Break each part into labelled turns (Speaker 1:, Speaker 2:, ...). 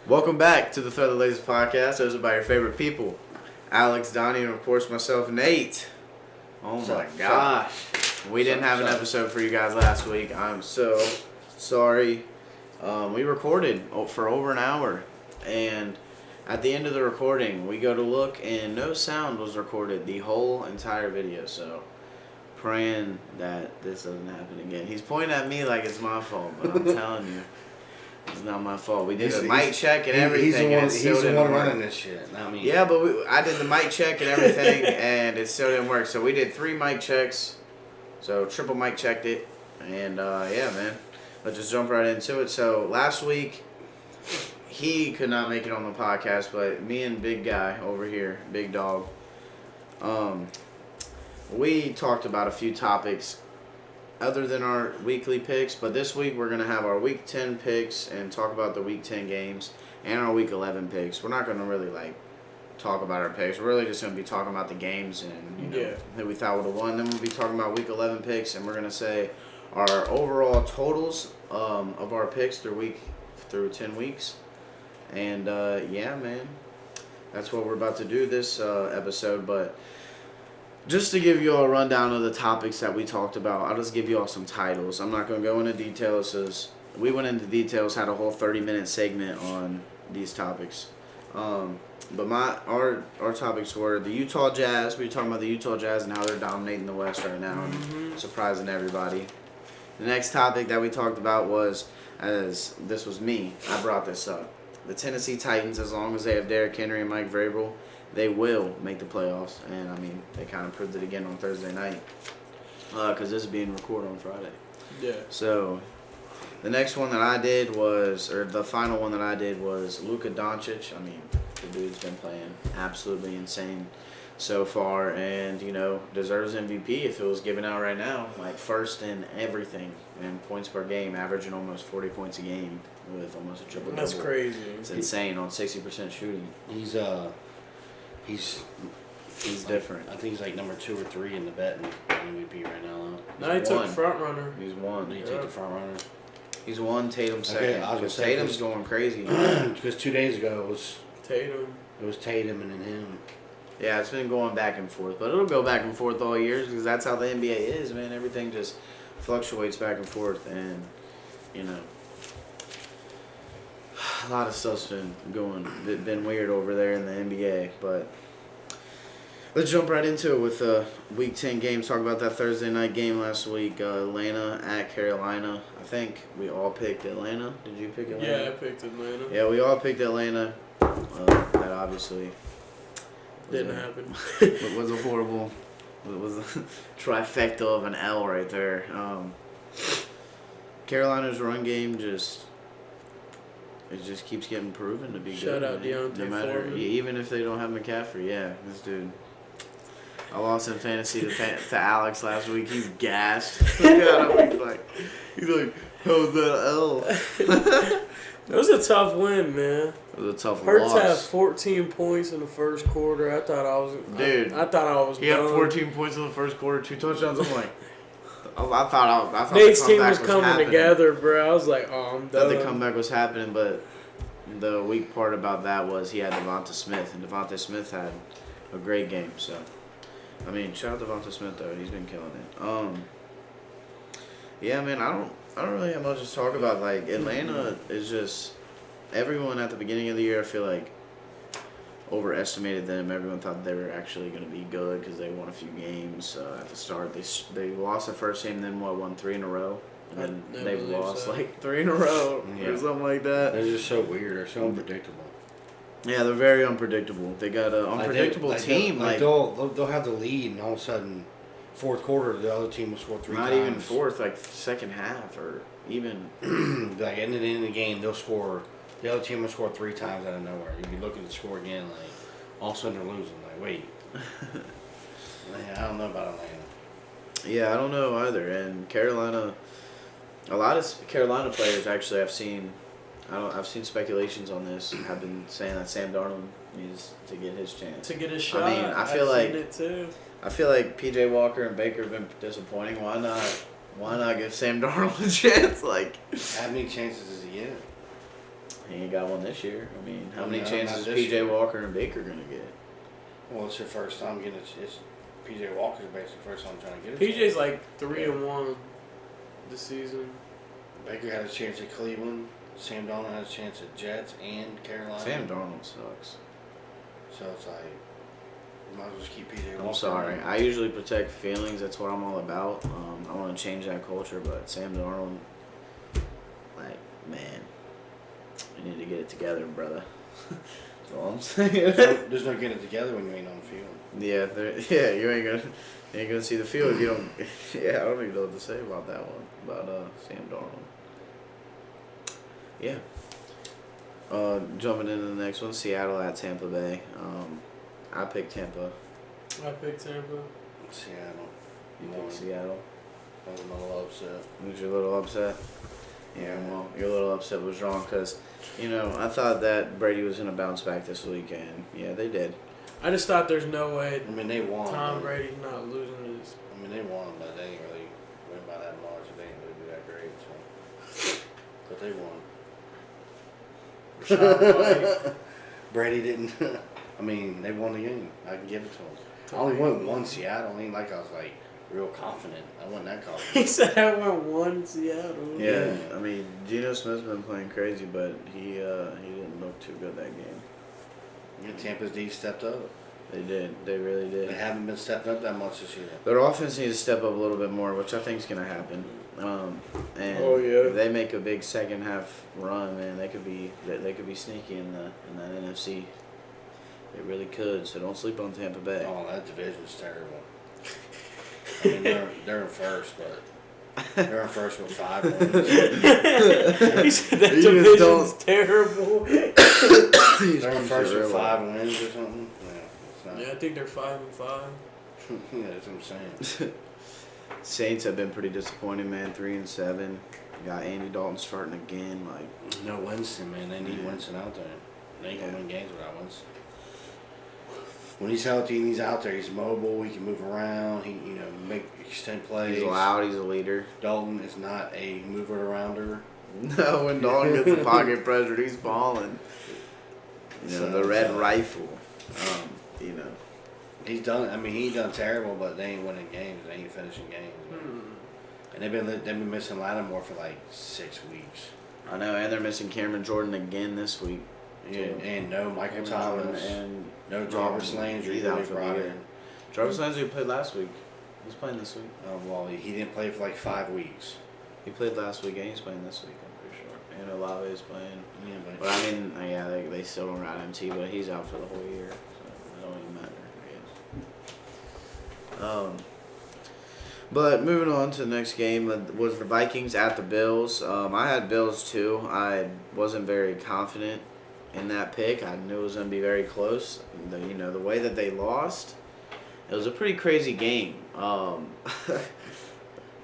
Speaker 1: Welcome back to the Thread the Ladies podcast, hosted by your favorite people, Alex, Donnie, and of course myself, Nate. Oh my gosh. We didn't have an episode for you guys last week. I'm so sorry. We recorded for over an hour, and at the end of the recording, we go to look, and no sound was recorded the whole entire video, so praying that this doesn't happen again. He's pointing at me like it's my fault, but I'm telling you. It's not my fault. We did a mic check and everything, and it still didn't work. He's the one running this shit, not me. Yeah, but I did the mic check and everything, and it still didn't work. So we did 3 mic checks. So triple mic checked it, and yeah, man. Let's just jump right into it. So last week, he could not make it on the podcast, but me and Big Guy over here, Big Dog, we talked about a few topics other than our weekly picks, but this week we're going to have our Week 10 picks and talk about the Week 10 games and our Week 11 picks. We're not going to really, talk about our picks. We're really just going to be talking about the games and, who we thought would have won. Then we'll be talking about Week 11 picks, and we're going to say our overall totals of our picks through 10 weeks. And, yeah, man, that's what we're about to do this episode, but just to give you all a rundown of the topics that we talked about, I'll just give you all some titles. I'm not going to go into details, because we went into details, had a whole 30-minute segment on these topics. But our topics were the Utah Jazz. We were talking about the Utah Jazz and how they're dominating the West right now and surprising everybody. The next topic that we talked about was, as this was me, I brought this up, the Tennessee Titans, as long as they have Derrick Henry and Mike Vrabel, they will make the playoffs, and I mean, they kind of proved it again on Thursday night, because this is being recorded on Friday. Yeah. So, the next one that I did was, or the final one that I did was Luka Doncic. I mean, the dude's been playing absolutely insane so far, and deserves MVP if it was given out right now, first in everything in points per game, averaging almost 40 points a game with almost a triple-double.
Speaker 2: That's crazy.
Speaker 1: It's insane on 60% shooting.
Speaker 3: He's
Speaker 1: different.
Speaker 3: I think he's number 2 or 3 in the betting MVP right now.
Speaker 2: No, he took front runner.
Speaker 1: He's one.
Speaker 3: He took the front runner.
Speaker 1: He's one. Tatum second. Because Tatum's going crazy.
Speaker 3: Because 2 days ago it was
Speaker 2: Tatum.
Speaker 3: It was Tatum and then him.
Speaker 1: Yeah, it's been going back and forth, but it'll go back and forth all years because that's how the NBA is, man. Everything just fluctuates back and forth, and a lot of stuff's been weird over there in the NBA, but let's jump right into it with Week 10 games. Talk about that Thursday night game last week, Atlanta at Carolina. I think we all picked Atlanta. Did you pick Atlanta?
Speaker 2: Yeah, I picked Atlanta.
Speaker 1: Yeah, we all picked Atlanta. That obviously
Speaker 2: didn't happen.
Speaker 1: It was a horrible. It was a trifecta of an L right there. Carolina's run game just keeps getting proven to be good.
Speaker 2: Shout out Deontay
Speaker 1: No matter,
Speaker 2: Foreman.
Speaker 1: even if they don't have McCaffrey, this dude. I lost in fantasy to Alex last week. He's gassed. He's like, how's that L?
Speaker 2: It was a tough win, man.
Speaker 1: It was a tough
Speaker 2: Hurts
Speaker 1: loss.
Speaker 2: had 14 points in the first quarter. I thought I was.
Speaker 1: Dude,
Speaker 2: I thought I was.
Speaker 1: He had 14 points in the first quarter, 2 touchdowns. I'm like, I thought
Speaker 2: Nate's
Speaker 1: the
Speaker 2: team was coming
Speaker 1: happening.
Speaker 2: together, bro. I was like, oh, I'm done.
Speaker 1: That the comeback was happening, but the weak part about that was he had Devonta Smith, and Devonta Smith had a great game. So, I mean, shout out Devonta Smith though; he's been killing it. Yeah, man, I don't really have much to talk about. Atlanta is just everyone at the beginning of the year. I feel like overestimated them. Everyone thought they were actually going to be good because they won a few games at the start. They lost the first game, then won 3 in a row, and then they've lost 3 in a row or something like that.
Speaker 3: They're just so weird. They're so unpredictable.
Speaker 1: Yeah, they're very unpredictable. They got an unpredictable team.
Speaker 3: They'll have the lead, and all of a sudden, fourth quarter, the other team will score 3 times.
Speaker 1: Not even fourth, second half or even.
Speaker 3: In the end of the game, they'll score. The other team will score 3 times out of nowhere. You'll be looking to score again, all of a sudden they're losing. Wait. I don't know about Atlanta.
Speaker 1: Yeah, I don't know either. And Carolina, a lot of Carolina players actually I've seen speculations on this. Have been saying that Sam Darnold needs to get his chance.
Speaker 2: To get his shot.
Speaker 1: I mean, I feel like PJ Walker and Baker have been disappointing. Why not? Why not give Sam Darnold a chance?
Speaker 3: How many chances does he get?
Speaker 1: He ain't got one this year. I mean, how
Speaker 3: No,
Speaker 1: many
Speaker 3: not
Speaker 1: chances is
Speaker 3: this
Speaker 1: P.J.
Speaker 3: year.
Speaker 1: Walker and Baker gonna get?
Speaker 3: Well, it's your first time getting it's P.J. Walker's basically first time trying to get it.
Speaker 2: PJ's like 3-1 this season.
Speaker 3: Baker had a chance at Cleveland. Sam Darnold had a chance at Jets and Carolina.
Speaker 1: Sam Darnold sucks.
Speaker 3: So it's like, you might as well just keep P.J. Walker.
Speaker 1: I'm sorry. I usually protect feelings. That's what I'm all about. I want to change that culture, but Sam Darnold, like, man, you need to get it together, brother. That's all I'm saying.
Speaker 3: There's no getting it together when you ain't on the field.
Speaker 1: Yeah, you ain't gonna see the field if you don't. Yeah, I don't even know what to say about that one. About Sam Darnold. Yeah. Jumping into the next one, Seattle at Tampa Bay. I picked Tampa.
Speaker 2: I picked Tampa.
Speaker 3: Seattle.
Speaker 1: You
Speaker 3: One.
Speaker 1: picked Seattle.
Speaker 3: That was a little upset.
Speaker 1: Was you a little upset? Yeah, well, your little upset was wrong because, I thought that Brady was going to bounce back this weekend. Yeah, they did.
Speaker 2: I just thought there's no way
Speaker 3: I mean, they won.
Speaker 2: Tom
Speaker 3: but-
Speaker 2: Brady's not losing this.
Speaker 3: I mean, they won, but they didn't really win by that much. They didn't really do that great. So. But they won.
Speaker 2: Rashad White.
Speaker 3: Brady didn't. I mean, they won the game. I can give it to them. I only went one Seattle. I ain't like I was like real confident. I wasn't that confident.
Speaker 2: He said I went 1 Seattle.
Speaker 1: Yeah, I mean, Geno Smith's been playing crazy, but he didn't look too good that game.
Speaker 3: Yeah, Tampa's D stepped up.
Speaker 1: They did. They really
Speaker 3: They
Speaker 1: did.
Speaker 3: haven't been stepping up that much this year.
Speaker 1: Their offense needs to step up a little bit more, which I think is going to happen. And
Speaker 2: Oh, yeah.
Speaker 1: if they make a big second half run, man, they could be sneaky in that NFC. They really could. So don't sleep on Tampa Bay.
Speaker 3: Oh, that division's terrible. I mean, they're in first, but they're in first with 5 wins.
Speaker 2: He said that
Speaker 1: You just
Speaker 2: division's
Speaker 1: don't-
Speaker 2: terrible.
Speaker 3: They're in first with 5 wins or something. Yeah, it's not.
Speaker 2: Yeah, I think they're 5-5.
Speaker 3: Yeah, that's what I'm saying.
Speaker 1: Saints have been pretty disappointing, man. 3-7. Got Andy Dalton starting again. Like,
Speaker 3: No Winston, man. They need Winston out there. They ain't gonna win games without Winston. When he's healthy and he's out there, he's mobile. He can move around. He, make extend plays.
Speaker 1: he's loud. He's a leader.
Speaker 3: Dalton is not a mover arounder.
Speaker 1: No, when Dalton gets the pocket pressure, he's falling. The red rifle.
Speaker 3: He's done. I mean, he done terrible, but they ain't winning games. They ain't finishing games. And they've been missing Lattimore for like 6 weeks.
Speaker 1: I know, and they're missing Cameron Jordan again this week.
Speaker 3: Yeah, and no Michael
Speaker 1: Cameron
Speaker 3: Thomas,
Speaker 1: Jordan and
Speaker 3: no Jarvis Landry.
Speaker 1: He's out
Speaker 3: They
Speaker 1: for the
Speaker 3: brought
Speaker 1: year.
Speaker 3: in.
Speaker 1: Jarvis Landry played last week. He's playing this week.
Speaker 3: Well, he didn't play for like 5 weeks.
Speaker 1: He played last week and he's playing this week, I'm pretty sure. And Olave is playing.
Speaker 3: Yeah,
Speaker 1: But I mean, yeah, they still don't ride MT, but he's out for the whole year. So it don't even matter, I guess. But moving on to the next game was the Vikings at the Bills. I had Bills too. I wasn't very confident in that pick. I knew it was going to be very close. The way that they lost, it was a pretty crazy game.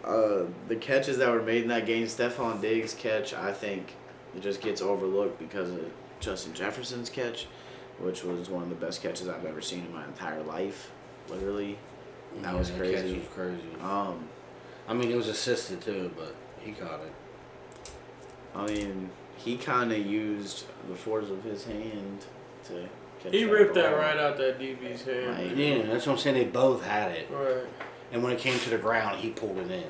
Speaker 1: The catches that were made in that game, Stephon Diggs' catch, I think it just gets overlooked because of Justin Jefferson's catch, which was one of the best catches I've ever seen in my entire life. Literally, that was
Speaker 3: Catch
Speaker 1: crazy.
Speaker 3: was crazy.
Speaker 1: I
Speaker 3: I mean, it was assisted too, but he caught it.
Speaker 1: I mean, he kind of used the force of his hand to catch
Speaker 2: He ripped that
Speaker 1: ball.
Speaker 2: right out that DB's hand.
Speaker 1: Like,
Speaker 3: Yeah, that's what I'm saying. They both had it,
Speaker 2: Right.
Speaker 3: and when it came to the ground, he pulled it in.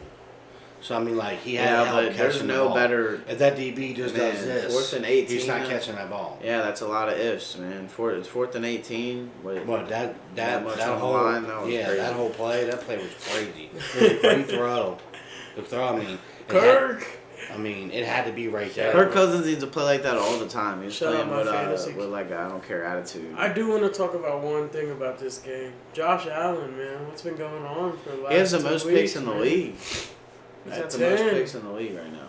Speaker 3: So I mean, like he had
Speaker 1: Yeah,
Speaker 3: help
Speaker 1: but there's
Speaker 3: catching the
Speaker 1: no
Speaker 3: ball.
Speaker 1: better.
Speaker 3: If that DB just
Speaker 1: Man,
Speaker 3: does this,
Speaker 1: 4th and 18,
Speaker 3: he's not
Speaker 1: huh?
Speaker 3: catching that ball.
Speaker 1: Yeah, that's a lot of ifs, man. It's 4th and 18. Wait,
Speaker 3: But that
Speaker 1: much on the
Speaker 3: whole
Speaker 1: line, that was
Speaker 3: yeah,
Speaker 1: crazy.
Speaker 3: that whole play, that play was crazy. It was a great throw. The throw, I mean,
Speaker 2: Kirk.
Speaker 3: it had to be right there.
Speaker 1: Kirk Cousins needs to play like that all the time. He's
Speaker 2: Shout out
Speaker 1: playing
Speaker 2: my fantasy.
Speaker 1: with like a I don't care attitude.
Speaker 2: I do want to talk about one thing about this game. Josh Allen, man. What's been going on for the last
Speaker 1: He has the
Speaker 2: 2
Speaker 1: most
Speaker 2: weeks,
Speaker 1: picks in the
Speaker 2: man?
Speaker 1: league. He's
Speaker 2: At
Speaker 1: got the most
Speaker 2: 10.
Speaker 1: picks in the league right now.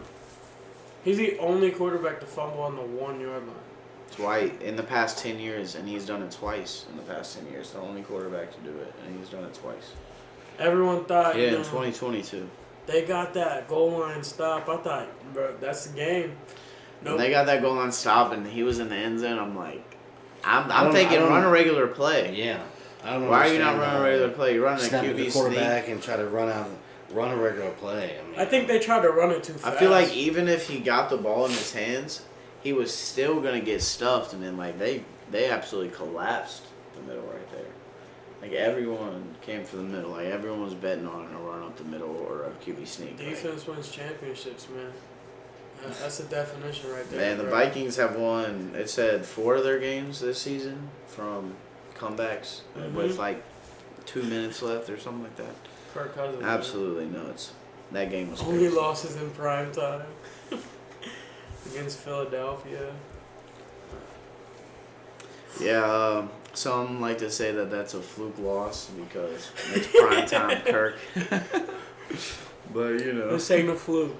Speaker 2: He's the only quarterback to fumble on the 1-yard line.
Speaker 1: Twice in the past 10 years, and he's done it twice in the past 10 years. The only quarterback to do it, and he's done it twice.
Speaker 2: Everyone thought,
Speaker 1: Yeah, in 2022.
Speaker 2: they got that goal line stop. I thought, bro, that's the game.
Speaker 1: When
Speaker 2: Nope.
Speaker 1: they got that goal line stop, and he was in the end zone, I'm like,
Speaker 3: I
Speaker 1: I'm
Speaker 3: don't-
Speaker 1: thinking
Speaker 3: I don't-
Speaker 1: run a regular play.
Speaker 3: Yeah, I don't.
Speaker 1: Why are you not
Speaker 3: understand
Speaker 1: running a
Speaker 3: how
Speaker 1: regular play? You're running a
Speaker 3: snap at the
Speaker 1: QB
Speaker 3: quarterback
Speaker 1: sneak.
Speaker 3: and try to run a regular play. I mean,
Speaker 2: I think they tried to run it too fast.
Speaker 1: I feel like even if he got the ball in his hands, he was still gonna get stuffed, and then like they absolutely collapsed the middle right there. Like everyone came for the middle. Like everyone was betting on a run up the middle or a QB sneak.
Speaker 2: Defense wins championships, man. That's the definition right there.
Speaker 1: Man, the
Speaker 2: bro.
Speaker 1: Vikings have won. It said 4 of their games this season from comebacks with like 2 minutes left or something like that.
Speaker 2: Kirk Cousins.
Speaker 1: Absolutely nuts. That game was
Speaker 2: Only
Speaker 1: crazy.
Speaker 2: losses in prime time against Philadelphia.
Speaker 1: Yeah, some like to say that that's a fluke loss because it's prime time Kirk. But you know,
Speaker 2: This ain't a fluke.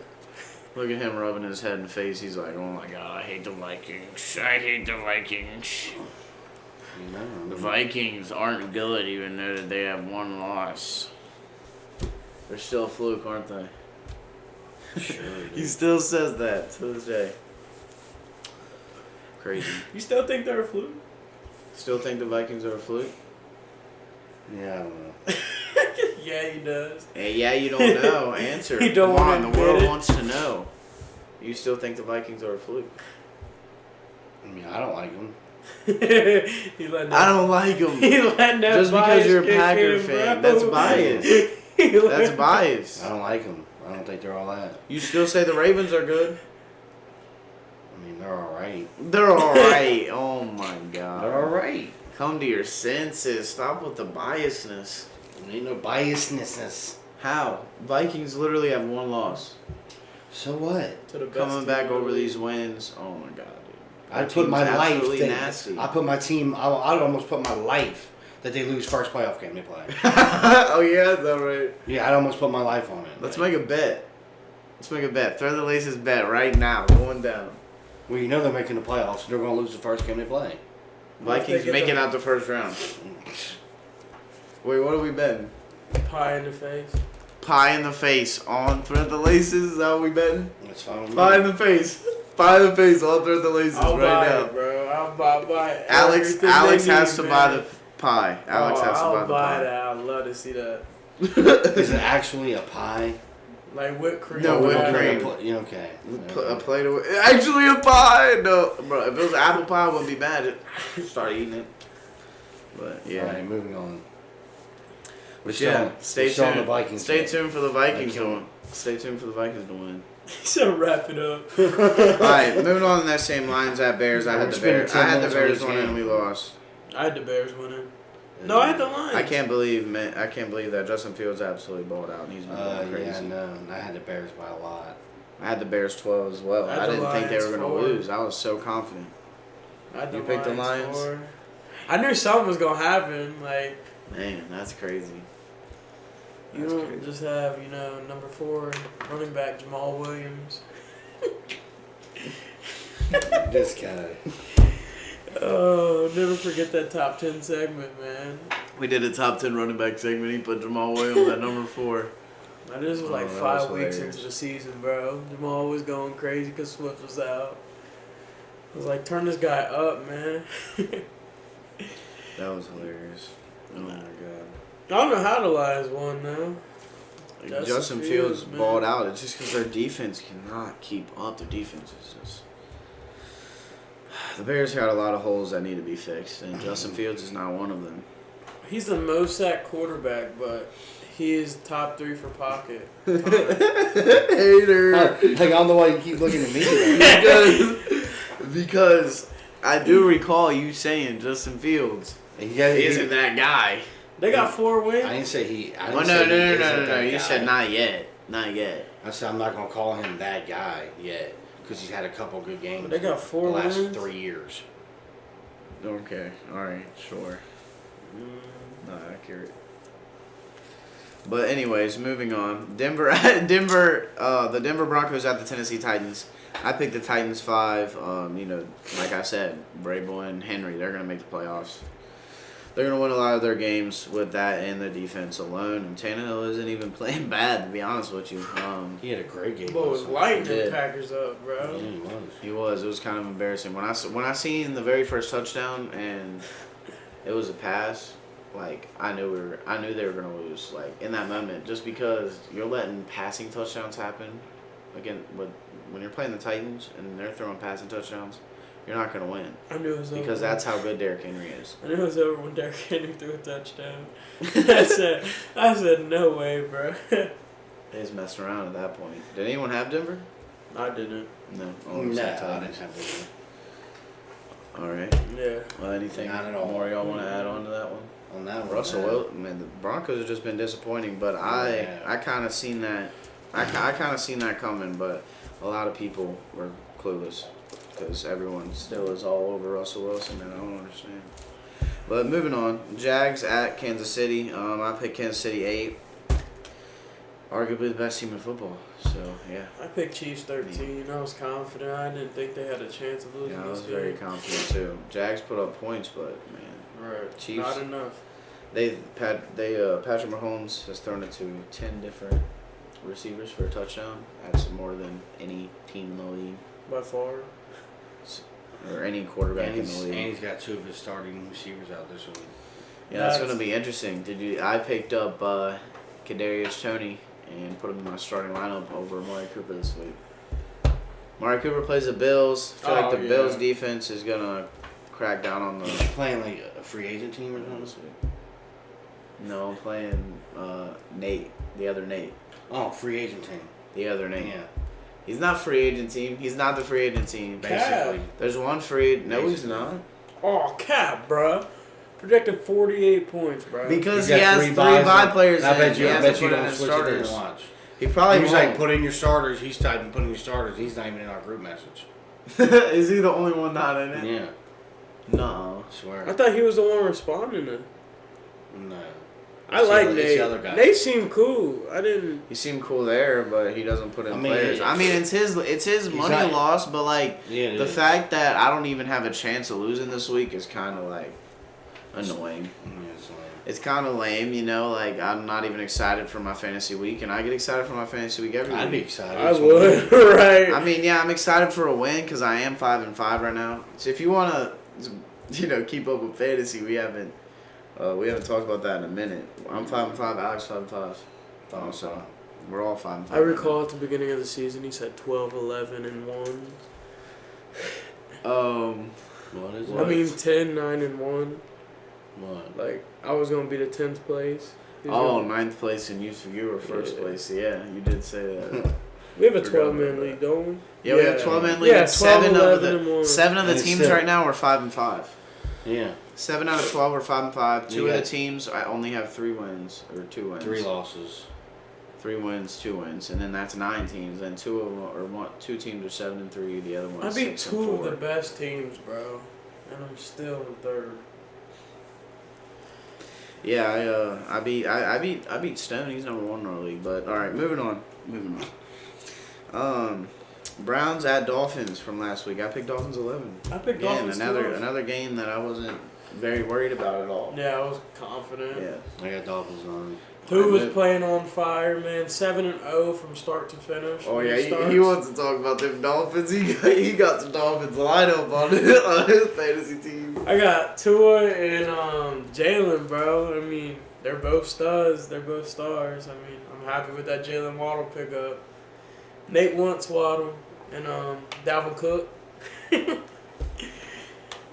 Speaker 1: look at him rubbing his head and face. He's like, "Oh my God, I hate the Vikings. I hate the Vikings. The Vikings aren't good, even though they have 1 loss. They're still a fluke, aren't they?"
Speaker 3: Sure.
Speaker 1: He still says that to this day. Crazy.
Speaker 2: You still think they're a fluke?
Speaker 1: Still think the Vikings are a fluke?
Speaker 3: Yeah, I don't know.
Speaker 2: Yeah, he does.
Speaker 1: Hey, yeah, you don't know. Answer.
Speaker 2: He don't
Speaker 1: Come
Speaker 2: wanna
Speaker 1: on, the world
Speaker 2: admit it.
Speaker 1: wants to know. You still think the Vikings are a fluke?
Speaker 3: I mean, I don't like them.
Speaker 2: He letting
Speaker 1: I don't like them.
Speaker 2: He letting that
Speaker 1: Just because
Speaker 2: bias
Speaker 1: you're a
Speaker 2: kick
Speaker 1: Packer
Speaker 2: in,
Speaker 1: fan,
Speaker 2: bro.
Speaker 1: that's bias.
Speaker 2: He
Speaker 1: That's
Speaker 2: letting-
Speaker 1: bias.
Speaker 3: I don't like them. I don't think they're all that.
Speaker 1: You still say the Ravens are good?
Speaker 3: I mean, they're all right.
Speaker 1: They're alright. Oh my God.
Speaker 3: They're all right.
Speaker 1: Come to your senses. Stop with the biasness.
Speaker 3: There ain't no biasness.
Speaker 1: How? Vikings literally have 1 loss.
Speaker 3: So what?
Speaker 2: To the best
Speaker 1: Coming
Speaker 2: team
Speaker 1: back
Speaker 2: in the
Speaker 1: over
Speaker 2: league.
Speaker 1: these wins. Oh my God, dude.
Speaker 3: I
Speaker 1: That
Speaker 3: put my
Speaker 1: team's
Speaker 3: life.
Speaker 1: absolutely
Speaker 3: That,
Speaker 1: nasty.
Speaker 3: I put my team. I'd almost put my life that they lose first playoff game they play.
Speaker 1: Oh yeah, is that right?
Speaker 3: Yeah, I'd almost put my life on it.
Speaker 1: Let's
Speaker 3: Like,
Speaker 1: make a bet. Let's make a bet. Throw the laces bet right now. Going down.
Speaker 3: well, you know they're making the playoffs. They're going to lose the first game they play.
Speaker 2: What if they
Speaker 1: Vikings
Speaker 2: get
Speaker 1: making
Speaker 2: the-
Speaker 1: out the first round. Wait, what are we betting?
Speaker 2: Pie in the face.
Speaker 1: Pie in the face on Thread the Laces. Is that what we betting?
Speaker 3: That's fine. with
Speaker 1: Pie
Speaker 3: me.
Speaker 1: in the face. Pie in the face on Thread the Laces
Speaker 2: I'll
Speaker 1: right
Speaker 2: buy
Speaker 1: now.
Speaker 2: it, bro. I'll buy
Speaker 1: Alex
Speaker 2: everything
Speaker 1: Alex
Speaker 2: they
Speaker 1: has
Speaker 2: need,
Speaker 1: to
Speaker 2: man.
Speaker 1: buy the pie. Alex has to
Speaker 2: I'll
Speaker 1: buy the
Speaker 2: buy
Speaker 1: pie.
Speaker 2: that. I'd love to see that.
Speaker 3: Is it actually a pie?
Speaker 2: Like whipped cream.
Speaker 1: No,
Speaker 2: or
Speaker 1: whipped
Speaker 2: whatever.
Speaker 1: cream.
Speaker 3: Yeah, okay.
Speaker 1: A plate of actually a pie. No, bro. If it was apple pie, I wouldn't be mad. Start eating it. But yeah.
Speaker 3: All right, moving on. We're
Speaker 1: Yeah, stay
Speaker 3: we're still on
Speaker 1: tuned.
Speaker 3: the Vikings.
Speaker 1: Stay
Speaker 3: game.
Speaker 1: tuned for the Vikings
Speaker 3: Thank you.
Speaker 1: to win. Stay tuned for the Vikings to win.
Speaker 2: So wrap it up.
Speaker 1: All right, moving on to that same lines at Bears. I
Speaker 3: We're
Speaker 1: had the
Speaker 3: spending
Speaker 1: Bears.
Speaker 3: 10
Speaker 1: I had the
Speaker 3: minutes on
Speaker 1: Bears
Speaker 3: this
Speaker 1: winning,
Speaker 3: game.
Speaker 1: and we lost.
Speaker 2: I had the Bears winning. No, I had the Lions.
Speaker 1: I can't believe, man. I can't believe that Justin Fields absolutely balled out, and he's been going crazy.
Speaker 3: Yeah, no, I had the Bears by a lot.
Speaker 1: I had the Bears 12 as well.
Speaker 2: I had
Speaker 1: I
Speaker 2: the
Speaker 1: didn't think they were
Speaker 2: Lions
Speaker 1: going to
Speaker 2: 4.
Speaker 1: lose. I was so confident.
Speaker 2: I had the
Speaker 1: You picked the
Speaker 2: Lions
Speaker 1: Lions?
Speaker 2: 4. I knew something was gonna happen. Like
Speaker 1: Man, that's crazy.
Speaker 2: you
Speaker 1: That's
Speaker 2: don't
Speaker 1: crazy.
Speaker 2: just have number 4 running back Jamal Williams.
Speaker 3: This guy.
Speaker 2: Oh, never forget that top 10 segment, man.
Speaker 1: We did a top 10 running back segment. He put Jamal Williams at number 4.
Speaker 2: Now, this was like
Speaker 1: Oh, that
Speaker 2: 5
Speaker 1: was
Speaker 2: weeks
Speaker 1: hilarious.
Speaker 2: into the season, bro. Jamal was going crazy because Swift was out. I was like, turn this guy up, man.
Speaker 1: That was hilarious. Oh my god.
Speaker 2: I don't know how the Lions won now.
Speaker 1: Justin Fields
Speaker 2: man.
Speaker 1: balled out. It's just because their defense cannot keep up. Their defense is just. The Bears got a lot of holes that need to be fixed, and Justin Fields is not one of them.
Speaker 2: He's the most sacked quarterback, but he is top 3 for pocket. time.
Speaker 1: Hater.
Speaker 3: Like, I don't know why you keep looking at me. Like,
Speaker 1: because I do recall you saying Justin Fields
Speaker 3: yeah,
Speaker 1: isn't that guy.
Speaker 2: They got 4 wins.
Speaker 3: I didn't say he. I
Speaker 1: Oh,
Speaker 3: didn't
Speaker 1: no,
Speaker 3: say he
Speaker 1: no.
Speaker 3: isn't that
Speaker 1: You
Speaker 3: guy.
Speaker 1: said not yet. Not yet.
Speaker 3: I said I'm not gonna call him that guy yet because he's had a couple good games.
Speaker 2: They got 4
Speaker 3: the last
Speaker 2: wins.
Speaker 3: 3 years.
Speaker 1: Okay. All right. Sure. Not accurate. But anyways, moving on. Denver, the Denver Broncos at the Tennessee Titans. I picked the Titans 5. Like I said, Vrabel and Henry, they're gonna make the playoffs. They're gonna win a lot of their games with that and the defense alone. And Tannehill isn't even playing bad, to be honest with you.
Speaker 3: He had a great game.
Speaker 2: Boy, was
Speaker 3: last night.
Speaker 2: lighting
Speaker 1: He
Speaker 2: them
Speaker 1: did.
Speaker 2: Packers up, bro.
Speaker 3: Yeah, he was.
Speaker 1: He was. It was kind of embarrassing when I seen the very first touchdown and it was a pass. Like I knew they were gonna lose. Like in that moment, just because you're letting passing touchdowns happen, again, when you're playing the Titans and they're throwing passing touchdowns, you're not going to win
Speaker 2: I knew it was over.
Speaker 1: because that's how good Derrick Henry is.
Speaker 2: I knew it was over when Derrick Henry threw a touchdown. I said, no way, bro.
Speaker 1: He's messing around at that point. Did anyone have Denver?
Speaker 2: I didn't.
Speaker 1: No.
Speaker 3: No,
Speaker 1: Only
Speaker 3: I
Speaker 1: Titans.
Speaker 3: didn't have this.
Speaker 1: All right.
Speaker 2: Yeah.
Speaker 1: Well, anything
Speaker 3: Not at all.
Speaker 1: more y'all want to add on to that one?
Speaker 3: On that one,
Speaker 1: Russell
Speaker 3: man.
Speaker 1: Wilson, man, the Broncos have just been disappointing, but
Speaker 3: Yeah.
Speaker 1: I kind of seen that. I kind of seen that coming, but a lot of people were clueless because everyone still is all over Russell Wilson, and I don't understand. But moving on, Jags at Kansas City. I picked Kansas City 8. Arguably the best team in football. So yeah,
Speaker 2: I picked Chiefs 13. I was confident. I didn't think they had a chance of losing
Speaker 1: yeah, I was
Speaker 2: this
Speaker 1: very
Speaker 2: game.
Speaker 1: confident too. Jags put up points, but man.
Speaker 2: Right.
Speaker 1: Chiefs.
Speaker 2: Not enough.
Speaker 1: Patrick Mahomes has thrown it to 10 different receivers for a touchdown. That's more than any team in the league
Speaker 2: By far.
Speaker 1: or any quarterback
Speaker 3: And
Speaker 1: in the
Speaker 3: he's,
Speaker 1: league.
Speaker 3: and he's got 2 of his starting receivers out this week.
Speaker 1: Yeah, that's
Speaker 2: That's-
Speaker 1: going to be interesting. I picked up Kadarius Toney and put him in my starting lineup over Amari Cooper this week. Amari Cooper plays the Bills. I feel like the
Speaker 2: yeah.
Speaker 1: Bills defense is going to crack down on
Speaker 3: You
Speaker 1: the.
Speaker 3: playing like a free agent team or
Speaker 1: this
Speaker 3: something?
Speaker 1: week. No, I'm playing Nate, the other Nate.
Speaker 3: Oh, free agent team.
Speaker 1: The other Nate.
Speaker 3: Yeah,
Speaker 1: He's not free agent team. He's not the free agent team.
Speaker 3: basically.
Speaker 1: There's one free. No, he's
Speaker 3: Basically.
Speaker 1: not.
Speaker 2: Oh, cap, bruh. Projected 48 points, bro.
Speaker 1: Because
Speaker 3: He's
Speaker 1: he
Speaker 3: got
Speaker 1: has
Speaker 3: 3
Speaker 1: three
Speaker 3: buys
Speaker 1: bye
Speaker 3: in.
Speaker 1: players.
Speaker 3: I bet
Speaker 1: in.
Speaker 3: you.
Speaker 1: He
Speaker 3: I
Speaker 1: hasn't
Speaker 3: bet you
Speaker 1: put in
Speaker 3: don't
Speaker 1: his
Speaker 3: switch it in
Speaker 1: starters.
Speaker 3: and watch.
Speaker 1: He probably
Speaker 3: He was
Speaker 1: won't.
Speaker 3: like, put in your starters. He's typing, putting your starters. He's not even in our group message.
Speaker 1: Is he the only one not in it?
Speaker 3: Yeah,
Speaker 1: No.
Speaker 3: I swear.
Speaker 2: I thought he was the one responding to.
Speaker 3: No.
Speaker 2: I like
Speaker 3: It's the
Speaker 2: Nate.
Speaker 3: other guy.
Speaker 2: Nate seemed cool. I didn't.
Speaker 1: He seemed cool there, but he doesn't put in
Speaker 3: I mean,
Speaker 1: players. I mean, it's his
Speaker 3: He's
Speaker 1: money
Speaker 3: not-
Speaker 1: loss, but like
Speaker 3: Yeah, it
Speaker 1: the
Speaker 3: is.
Speaker 1: fact that I don't even have a chance of losing this week is kind of like annoying.
Speaker 3: Yeah, it's lame.
Speaker 1: It's kind of lame, you know. Like I'm not even excited for my fantasy week, and I get excited for my fantasy week every week.
Speaker 3: I'd be excited.
Speaker 2: I
Speaker 3: It's
Speaker 2: would.
Speaker 3: weird.
Speaker 2: Right.
Speaker 1: I mean, yeah, I'm excited for a win because I am 5-5 right now. So if you want to, keep up with fantasy, we haven't talked about that in a minute. I'm 5-5. Alex 5-5. So we're all 5-5.
Speaker 2: I recall at the beginning of the season he said 12, 11, and 1.
Speaker 3: What is it?
Speaker 2: I mean 10, 9, and 1.
Speaker 3: What?
Speaker 2: Like I was gonna be the 10th place. He was
Speaker 1: Oh,
Speaker 2: gonna-
Speaker 1: ninth place, and you were first
Speaker 2: Yeah.
Speaker 1: place. Yeah, you did say that.
Speaker 2: we have a
Speaker 1: Forgot
Speaker 2: 12-man
Speaker 1: about
Speaker 2: league, don't we?
Speaker 1: Yeah, we have
Speaker 3: Yeah.
Speaker 1: 12-man league.
Speaker 2: Yeah,
Speaker 1: and
Speaker 2: 12, 11, and 1.
Speaker 1: seven of the
Speaker 3: And
Speaker 1: teams
Speaker 3: still-
Speaker 1: right now are 5-5.
Speaker 3: Yeah,
Speaker 1: 7 out of 12 are 5-5. Two
Speaker 3: You
Speaker 1: of the
Speaker 3: got-
Speaker 1: teams I only have 3 wins or 2 wins.
Speaker 3: 3 losses.
Speaker 1: 3 wins, 2 wins, and then that's 9 teams. Then 2 teams are 7-3. The other one.
Speaker 2: I
Speaker 1: is
Speaker 2: beat
Speaker 1: 6
Speaker 2: two
Speaker 1: and
Speaker 2: of
Speaker 1: 4.
Speaker 2: the best teams, bro, and I'm still in third.
Speaker 1: Yeah, I beat Stone. He's number 1 in our league. But all right, moving on. Browns at Dolphins from last week. I picked Dolphins 11.
Speaker 2: I picked
Speaker 1: Again,
Speaker 2: Dolphins
Speaker 1: another
Speaker 2: too.
Speaker 1: another game that I wasn't very worried about at all.
Speaker 2: Yeah, I was confident.
Speaker 1: Yeah.
Speaker 3: I got Dolphins on.
Speaker 2: Who was
Speaker 1: Alright,
Speaker 2: playing on fire, man? 7-0 from start to finish.
Speaker 1: Oh
Speaker 2: when
Speaker 1: yeah,
Speaker 2: it
Speaker 1: he
Speaker 2: starts.
Speaker 1: wants to talk about them Dolphins. He got the Dolphins lineup on his fantasy team.
Speaker 2: I got Tua and Jalen, bro. I mean, they're both studs. They're both stars. I mean, I'm happy with that Jalen Waddle pickup. Nate wants Waddle and Dalvin Cook.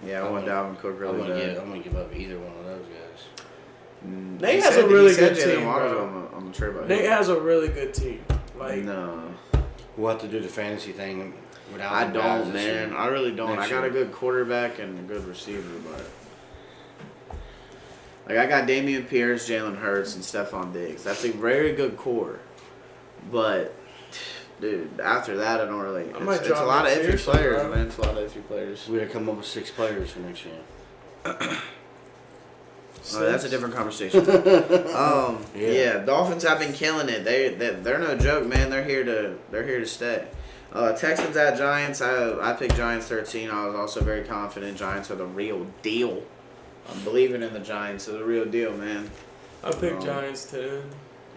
Speaker 1: Yeah, I want Dalvin Cook really bad.
Speaker 3: I'm gonna give up either one of those guys.
Speaker 2: Nate
Speaker 1: He
Speaker 2: has
Speaker 1: said-
Speaker 2: a really
Speaker 1: he said
Speaker 2: good
Speaker 1: Jalen
Speaker 2: team,
Speaker 1: Waddle's
Speaker 2: bro.
Speaker 1: on the trade by
Speaker 2: Nate
Speaker 1: him.
Speaker 2: has a really good team. Like,
Speaker 1: No,
Speaker 3: We'll have to do the fantasy thing without.
Speaker 1: I
Speaker 3: them guys
Speaker 1: don't,
Speaker 3: this
Speaker 1: man.
Speaker 3: year.
Speaker 1: I really don't.
Speaker 3: Next
Speaker 1: I got a
Speaker 3: year.
Speaker 1: good quarterback and a good receiver, but like I got Damian Pierce, Jalen Hurts, and Stephon Diggs. That's a very good core, but dude, after that, I don't really.
Speaker 2: I might
Speaker 1: It's a
Speaker 2: drop
Speaker 1: lot of
Speaker 2: Nick
Speaker 1: iffy
Speaker 2: seriously,
Speaker 1: players,
Speaker 2: bro.
Speaker 1: man. It's a lot of iffy players.
Speaker 3: We gotta come up with 6 players for next year.
Speaker 1: That's a different conversation. Yeah, Dolphins have been killing it. They're no joke, man. They're here to stay. Texans at Giants. I picked Giants 13. I was also very confident. Giants are the real deal. I'm believing in the Giants. They're the real deal, man.
Speaker 2: I picked
Speaker 1: Um,
Speaker 2: Giants 10.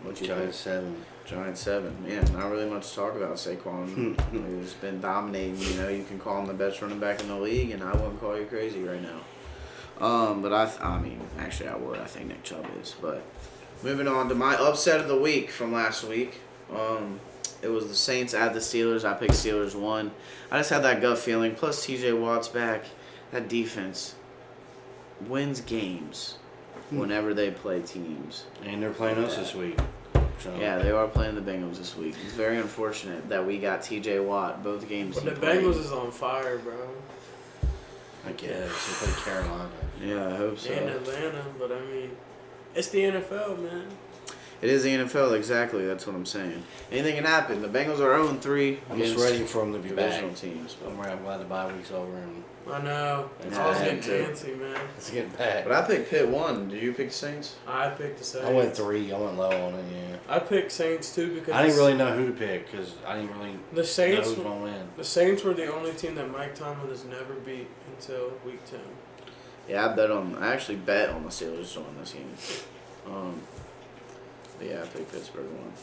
Speaker 1: What you
Speaker 3: Giants
Speaker 1: pick?
Speaker 3: 7.
Speaker 1: Giants 7. Yeah, not really much to talk about. Saquon has been dominating. You know, you can call him the best running back in the league, and I wouldn't call you crazy right now. But I mean, actually, I would. I think Nick Chubb is. But moving on to my upset of the week from last week. It was the Saints at the Steelers. I picked Steelers 1. I just had that gut feeling. Plus, T.J. Watt's back. That defense wins games whenever they play teams.
Speaker 3: And they're playing us this week. So.
Speaker 1: Yeah, they are playing the Bengals this week. It's very unfortunate that we got T.J. Watt both games.
Speaker 2: But the
Speaker 1: he played.
Speaker 2: Bengals is on fire, bro.
Speaker 3: I guess. They play Carolina.
Speaker 1: Yeah, I hope so.
Speaker 2: And Atlanta, but I mean, it's the NFL, man.
Speaker 1: It is the NFL, exactly. That's what I'm saying. Anything can happen. The Bengals are 0-3
Speaker 3: I'm just
Speaker 1: against
Speaker 3: ready for them to be back.
Speaker 1: divisional teams.
Speaker 3: I'm glad the bye week's over and
Speaker 2: I know.
Speaker 3: It's
Speaker 2: I was
Speaker 3: bad,
Speaker 2: getting
Speaker 1: too.
Speaker 2: antsy, man.
Speaker 3: it's getting back.
Speaker 1: But I picked Pitt 1. Did you pick the Saints?
Speaker 2: I picked the Saints.
Speaker 3: I went 3. I went low on it, yeah.
Speaker 2: I picked Saints too because
Speaker 3: I didn't really know who to pick because I didn't really
Speaker 2: the
Speaker 3: know
Speaker 2: Saints.
Speaker 3: who was going to win.
Speaker 2: The Saints were the only team that Mike Tomlin has never beat until week 10.
Speaker 1: Yeah, I actually bet on the Steelers to win this game. But yeah, I picked Pittsburgh 1.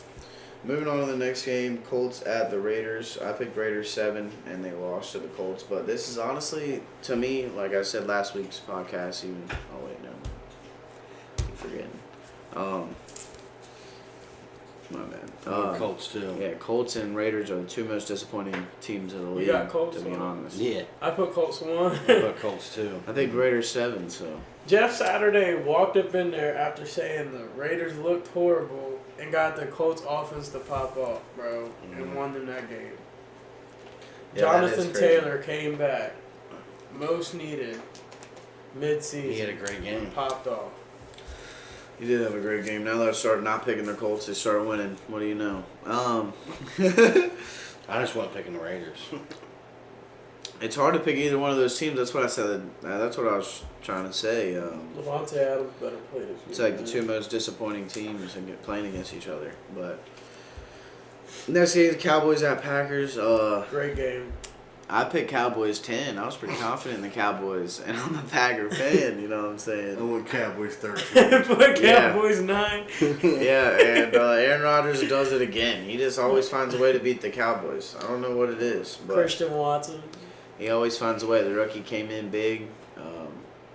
Speaker 1: Moving on to the next game, Colts at the Raiders. I picked Raiders 7, and they lost to the Colts. But this is honestly, to me, like I said last week's podcast, even. Oh wait, no, I'm forgetting. My bad.
Speaker 3: Colts too.
Speaker 1: Yeah, Colts and Raiders are the two most disappointing teams in the league.
Speaker 2: got Colts
Speaker 1: to be
Speaker 2: on.
Speaker 1: honest.
Speaker 3: Yeah.
Speaker 2: I put Colts 1.
Speaker 3: I put Colts too.
Speaker 1: I think Raiders 7. So
Speaker 2: Jeff Saturday walked up in there after saying the Raiders looked horrible and got the Colts offense to pop off, bro, and won them that game.
Speaker 1: Yeah, that is
Speaker 2: Jonathan
Speaker 1: crazy.
Speaker 2: Taylor came back, most needed, mid-season.
Speaker 3: He had a great game.
Speaker 2: Popped off.
Speaker 1: he did have a great game. Now that I started not picking their Colts, they start winning. What do you know?
Speaker 3: I just went picking the Raiders.
Speaker 1: It's hard to pick either one of those teams. That's what I said. That's what I was trying to say.
Speaker 2: Levante Adams better play this week.
Speaker 1: It's like the
Speaker 2: man.
Speaker 1: two most disappointing teams and playing against each other. But next game, the Cowboys at Packers.
Speaker 2: Great game.
Speaker 1: I picked Cowboys 10. I was pretty confident in the Cowboys, and I'm a Packer fan. You know what I'm
Speaker 3: I
Speaker 1: saying?
Speaker 3: went Cowboys 13.
Speaker 2: Put
Speaker 1: Yeah.
Speaker 2: Cowboys 9.
Speaker 1: Yeah, and Aaron Rodgers does it again. He just always finds a way to beat the Cowboys. I don't know what it is, but
Speaker 2: Christian Watson.
Speaker 1: he always finds a way. The rookie came in big.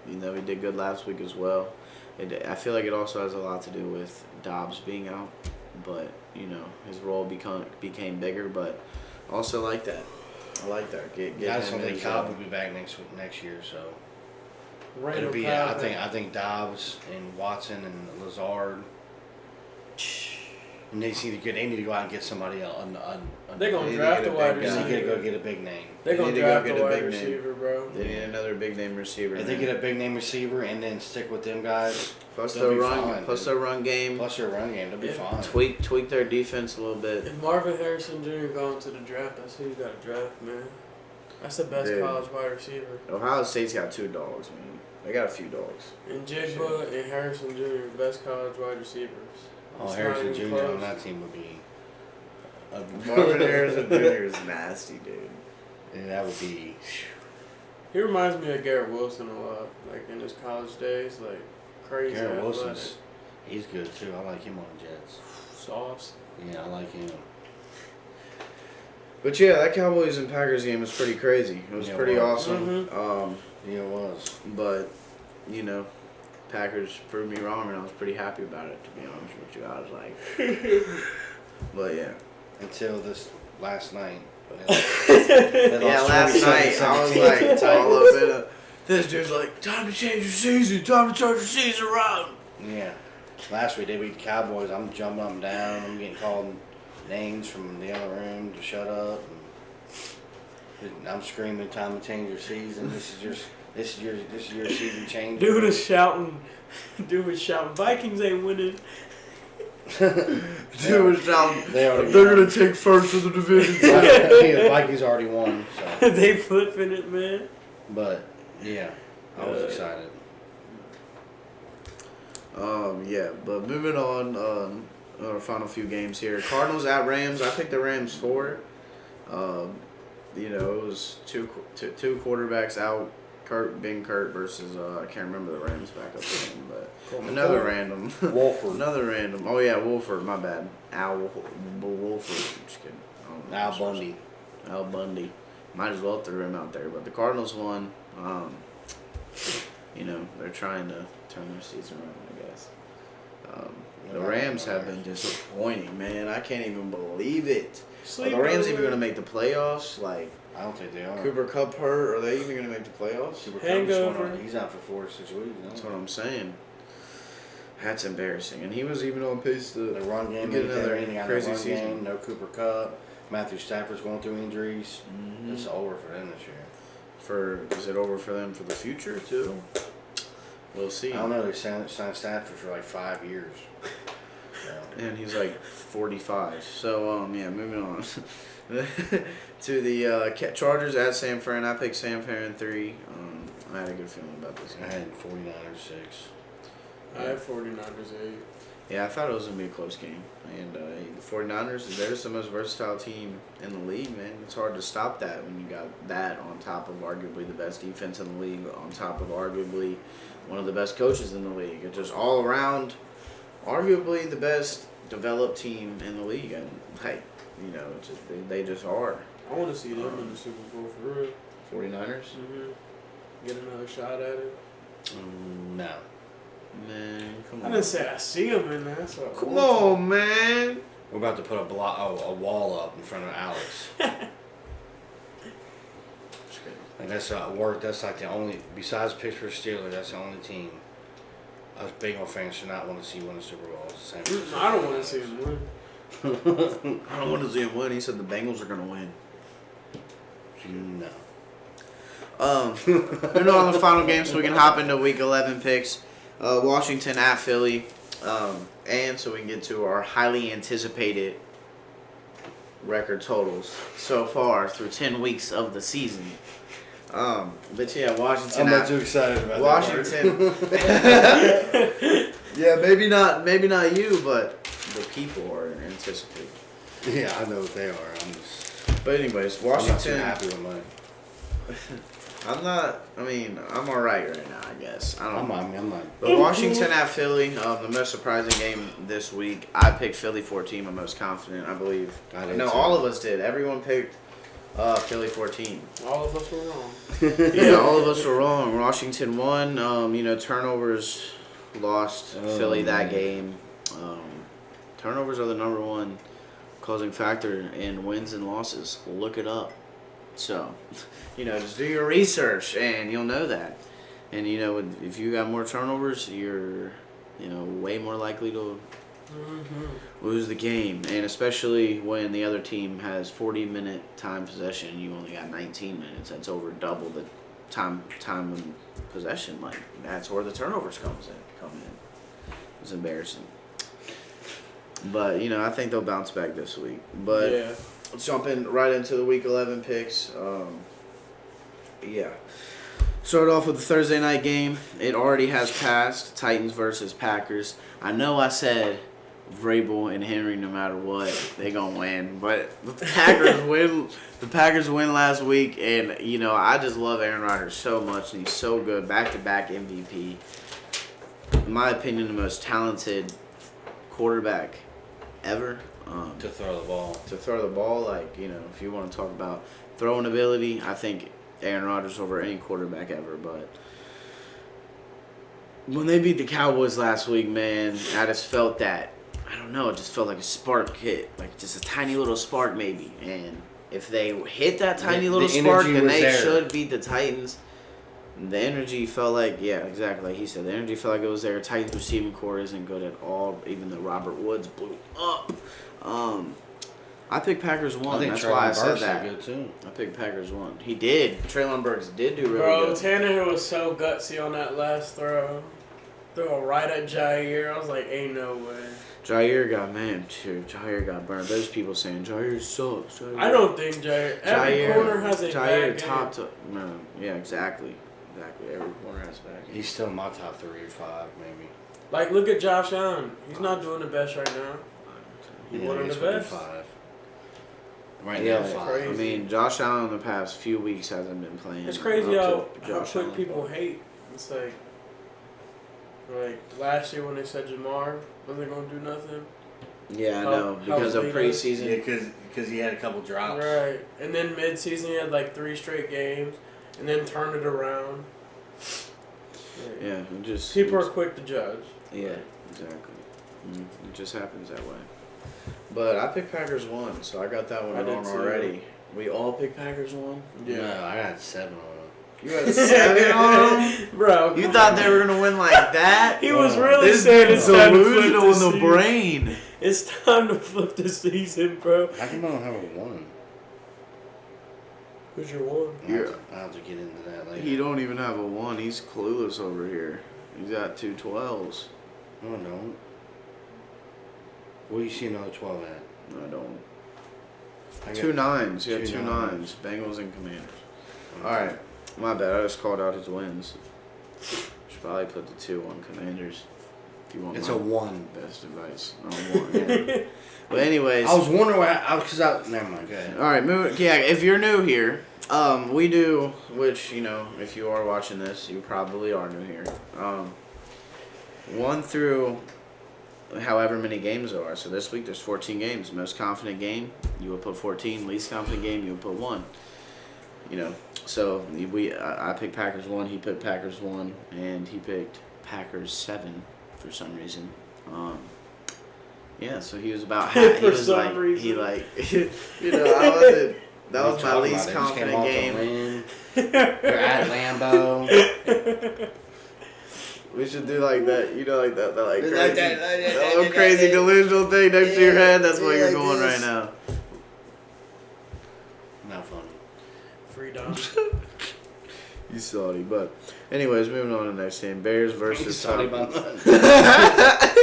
Speaker 1: He did good last week as well. I feel like it also has a lot to do with Dobbs being out, but his role became bigger. But also like that. I like that. Get
Speaker 3: I just
Speaker 1: him
Speaker 3: don't think
Speaker 1: his,
Speaker 3: Cobb will be back next year, so
Speaker 2: Randall
Speaker 3: it'll be.
Speaker 2: Cobb.
Speaker 3: I think Dobbs and Watson and Lazard. And they need to go out and get somebody else.
Speaker 2: They're going
Speaker 1: They
Speaker 2: to
Speaker 1: need
Speaker 2: draft
Speaker 1: to
Speaker 2: a
Speaker 1: get a
Speaker 2: wide
Speaker 1: big
Speaker 3: They
Speaker 1: guy.
Speaker 3: need to
Speaker 2: receiver.
Speaker 3: go get a big name.
Speaker 2: They're
Speaker 1: They
Speaker 2: going
Speaker 1: need
Speaker 2: to
Speaker 1: to go
Speaker 2: draft
Speaker 1: get
Speaker 2: a
Speaker 1: a
Speaker 2: wide
Speaker 1: big name.
Speaker 2: receiver, bro.
Speaker 1: They need another big name receiver.
Speaker 3: If they get a big name receiver and then stick with them guys,
Speaker 1: plus
Speaker 3: they'll
Speaker 1: their
Speaker 3: be
Speaker 1: run,
Speaker 3: fine,
Speaker 1: plus
Speaker 3: dude.
Speaker 1: their run game,
Speaker 3: plus their run game, they'll be
Speaker 2: Yeah.
Speaker 3: fine.
Speaker 1: tweak their defense a little bit.
Speaker 2: If Marvin Harrison Jr. going to the draft, that's who you got to draft, man. That's the best
Speaker 1: Dude.
Speaker 2: college wide receiver.
Speaker 1: Ohio State's got 2 dogs, man. They got a few dogs.
Speaker 2: And Jigba and Harrison Jr. best college wide receivers.
Speaker 3: Oh,
Speaker 2: It's
Speaker 3: Harrison
Speaker 2: not even
Speaker 3: Jr. on
Speaker 2: close.
Speaker 3: that team would be.
Speaker 1: Marvin Harrison Jr. is nasty, dude.
Speaker 3: And that would be.
Speaker 2: He reminds me of Garrett Wilson a lot, like in his college days, like crazy
Speaker 3: Garrett
Speaker 2: athletic.
Speaker 3: Wilson's. He's good too. I like him on the Jets.
Speaker 2: Sauce.
Speaker 3: Yeah, I like him.
Speaker 1: But yeah, that Cowboys and Packers game was pretty crazy. It was
Speaker 3: Yeah, it
Speaker 1: pretty
Speaker 3: was.
Speaker 1: awesome.
Speaker 3: Yeah, it was.
Speaker 1: But Packers proved me wrong, and I was pretty happy about it. To be honest with you, I was like, but yeah.
Speaker 3: Until this last night.
Speaker 1: Yeah, last night I was like all up in it. This dude's like, time to change your season. Time to turn your season around.
Speaker 3: Yeah. Last week they beat the Cowboys. I'm jumping up and down. I'm getting called names from the other room to shut up. And I'm screaming, "Time to change your season. This is your season change."
Speaker 2: Dude was shouting. Vikings ain't winning.
Speaker 1: Dude was down.
Speaker 3: They already
Speaker 1: They're
Speaker 3: won.
Speaker 1: gonna take first of the division.
Speaker 3: The Vikings already won. So.
Speaker 2: They flipping it, man.
Speaker 3: But yeah, I was excited.
Speaker 1: Yeah, but moving on, our final few games here. Cardinals at Rams. I picked the Rams for it. It was two quarterbacks out. Kurt versus I can't remember the Rams backup name, but another random.
Speaker 3: Wolford.
Speaker 1: Another random. Oh yeah, Wolford. My bad. Wolford. I'm just kidding. I don't know.
Speaker 3: Al Bundy.
Speaker 1: Al Bundy. Might as well throw him out there. But the Cardinals won. They're trying to turn their season around, I guess. The Rams have been disappointing, man. I can't even believe it. Are
Speaker 2: Sleeper
Speaker 1: the Rams even
Speaker 2: alert.
Speaker 1: going to make the playoffs? Like,
Speaker 3: I don't think they are.
Speaker 1: Cooper Kupp hurt? Are they even going to make the playoffs?
Speaker 3: Cooper Kupp just went
Speaker 2: Hangover.
Speaker 3: on- He's out for 4 or 6 weeks.
Speaker 1: That's what I'm saying. That's embarrassing. And he was even on pace to
Speaker 3: The run game,
Speaker 1: get another
Speaker 3: anything out of
Speaker 1: crazy
Speaker 3: the run
Speaker 1: season.
Speaker 3: game. No Cooper Kupp. Matthew Stafford's going through injuries.
Speaker 1: Mhm.
Speaker 3: It's over for them this year.
Speaker 1: Is it over for them for the future too? We'll see.
Speaker 3: I don't know. They signed Stafford for like 5 years. So,
Speaker 1: And he's like 45. So yeah, moving on to the Chargers at San Fran. I picked San Fran in 3. I had a good feeling about this
Speaker 3: I
Speaker 1: game.
Speaker 3: had 49ers 6.
Speaker 2: I had 49ers 8.
Speaker 1: Yeah, I thought it was gonna be a close game. And the 49ers, they're the most versatile team in the league, man. It's hard to stop that when you got that on top of arguably the best defense in the league, on top of arguably one of the best coaches in the league. It's just all around, arguably the best developed team in the league. And like, it's just, they just are.
Speaker 2: I want to see them in the Super Bowl for real.
Speaker 1: 49ers?
Speaker 2: Get another shot at it.
Speaker 3: No.
Speaker 1: Man, come
Speaker 2: I
Speaker 1: on.
Speaker 2: didn't say I see them in there. So I
Speaker 1: Come
Speaker 2: want
Speaker 1: on, man.
Speaker 3: We're about to put a wall up in front of Alex. Like that's work. That's like the only, besides Pittsburgh Steelers, that's the only team us Bengal fans should not want to see win a Super Bowl. It's the same.
Speaker 2: to. I don't want to see them win.
Speaker 1: I don't want to see him win. He said the Bengals are going to win.
Speaker 3: No.
Speaker 1: Moving on to the final game so we can hop into Week 11 picks. Washington at Philly. And so we can get to our highly anticipated record totals so far through 10 weeks of the season. But yeah, Washington.
Speaker 3: I'm not too excited about
Speaker 1: Washington. Yeah, maybe not you, but the people are anticipating.
Speaker 3: that. Yeah, I know what they are.
Speaker 1: But anyways,
Speaker 3: I'm not too
Speaker 1: Washington.
Speaker 3: happy with mine.
Speaker 1: I'm alright right now, I guess.
Speaker 3: I'm not.
Speaker 1: But Washington at Philly, the most surprising game this week. I picked Philly 14, my most confident, I believe.
Speaker 3: I did
Speaker 1: No,
Speaker 3: too.
Speaker 1: all of us did. Everyone picked Philly 14.
Speaker 2: All of us were wrong.
Speaker 1: Yeah, all of us were wrong. Washington won. Turnovers lost Philly that game. Turnovers are the number one causing factor in wins and losses. Look it up. So, just do your research and you'll know that. And, if you got more turnovers, you're, way more likely to lose the game. And especially when the other team has 40-minute time possession and you only got 19 minutes. That's over double the time in possession. Like, that's where the turnovers come in. It's embarrassing. But, I think they'll bounce back this week. But
Speaker 2: Yeah.
Speaker 1: let's jump in right into the Week 11 picks. Start off with the Thursday night game. It already has passed. Titans versus Packers. I know I said Vrabel and Henry, no matter what, they gonna win. But the Packers win. The Packers win last week, and I just love Aaron Rodgers so much, and he's so good. Back-to-back MVP. In my opinion, the most talented quarterback ever.
Speaker 3: To throw the ball.
Speaker 1: To throw the ball, if you want to talk about throwing ability, I think Aaron Rodgers over any quarterback ever. But when they beat the Cowboys last week, man, I just felt that, I don't know, it just felt like a spark hit, like just a tiny little spark maybe. And if they hit that tiny little
Speaker 3: the
Speaker 1: spark,
Speaker 3: energy
Speaker 1: then
Speaker 3: was
Speaker 1: they
Speaker 3: there.
Speaker 1: should beat the Titans. The energy felt like, yeah, exactly like he said, the energy felt like it was there. Titans receiving core isn't good at all, even though Robert Woods blew up. I picked Packers won.
Speaker 3: I think
Speaker 1: That's why I
Speaker 3: Treylon
Speaker 1: said
Speaker 3: Burks
Speaker 1: that.
Speaker 3: did good too.
Speaker 1: I picked Packers won. He did. Traylon Burks did do really
Speaker 2: Bro,
Speaker 1: good.
Speaker 2: Tannehill was so gutsy on that last throw. Throw it right at Jair. I was like, ain't no way.
Speaker 1: Jair got burned. Those people saying Jair sucks.
Speaker 2: I don't think Jair. Every corner has a bad game.
Speaker 1: No, yeah, exactly. Every corner has a bad game.
Speaker 3: He's still in my top 3 or 5, maybe.
Speaker 2: Like, look at Josh Allen. He's not doing the best right now. He's one of
Speaker 3: he's
Speaker 2: the best.
Speaker 3: 5. Right
Speaker 1: Yeah,
Speaker 3: now, 5.
Speaker 2: crazy.
Speaker 1: I mean, Josh Allen in the past few weeks hasn't been playing.
Speaker 2: It's crazy
Speaker 1: up
Speaker 2: how
Speaker 1: to Josh
Speaker 2: quick
Speaker 1: Allen.
Speaker 2: people hate. It's like last year when they said Jamar wasn't going to do nothing.
Speaker 1: Yeah, I
Speaker 2: How-
Speaker 1: know.
Speaker 2: how
Speaker 1: Because of
Speaker 2: late
Speaker 1: preseason.
Speaker 3: Yeah, because he had a couple drops.
Speaker 2: Right. And then mid-season he had like 3 straight games and then turned it around.
Speaker 1: Yeah, it just
Speaker 2: People are quick to judge.
Speaker 1: Yeah, exactly. It just happens that way. But I picked Packers 1, so I got that one
Speaker 2: I did
Speaker 1: on
Speaker 2: too.
Speaker 1: already. We all picked Packers 1?
Speaker 3: No, I got 7 on them.
Speaker 1: You had 7 on them?
Speaker 2: Bro,
Speaker 1: You thought they were going to win like that?
Speaker 2: he was really
Speaker 1: This
Speaker 2: saying
Speaker 1: dude's
Speaker 2: it's time to flip
Speaker 1: delusional
Speaker 2: the
Speaker 1: in the
Speaker 2: season.
Speaker 1: brain.
Speaker 2: It's time to flip the season, bro.
Speaker 3: How come I don't have a 1?
Speaker 2: Who's your one?
Speaker 3: I'll have to get into that later.
Speaker 1: He don't even have a 1. He's clueless over here. He's got 2 12s.
Speaker 3: No, I don't. What do you see another 12 at?
Speaker 1: No, I don't.
Speaker 3: I got
Speaker 1: 2 9s. You had
Speaker 3: 2
Speaker 1: 2 9s. Bengals and Commanders. Alright. My bad. I just called out his wins. Should probably put the 2 on Commanders. If you want
Speaker 3: It's
Speaker 1: my
Speaker 3: a 1.
Speaker 1: best advice. On 1. Yeah. But anyways.
Speaker 3: I was wondering why. Never mind. Go ahead.
Speaker 1: All right, yeah. If you're new here, we do, which if you are watching this, you probably are new here. 1 through however many games there are. So this week there's 14 games. Most confident game, you would put 14. Least confident game, you would put 1. So I picked Packers 1. He picked Packers 1, and he picked Packers 7 for some reason. Yeah, so he was about half.
Speaker 2: For some reason.
Speaker 1: He like, I wasn't. That was my least
Speaker 3: They just came
Speaker 1: confident
Speaker 3: off the
Speaker 1: game.
Speaker 3: win. They're at Lambeau.
Speaker 1: We should do like that, like that like crazy,
Speaker 3: Like
Speaker 1: that little crazy delusional thing next to your head. That's where you're
Speaker 3: like
Speaker 1: going
Speaker 3: this.
Speaker 1: right now.
Speaker 3: Not funny.
Speaker 2: Freedom.
Speaker 1: You salty, but anyways, moving on to the next game: Bears versus
Speaker 3: Sorry about
Speaker 1: Falcons.
Speaker 3: that.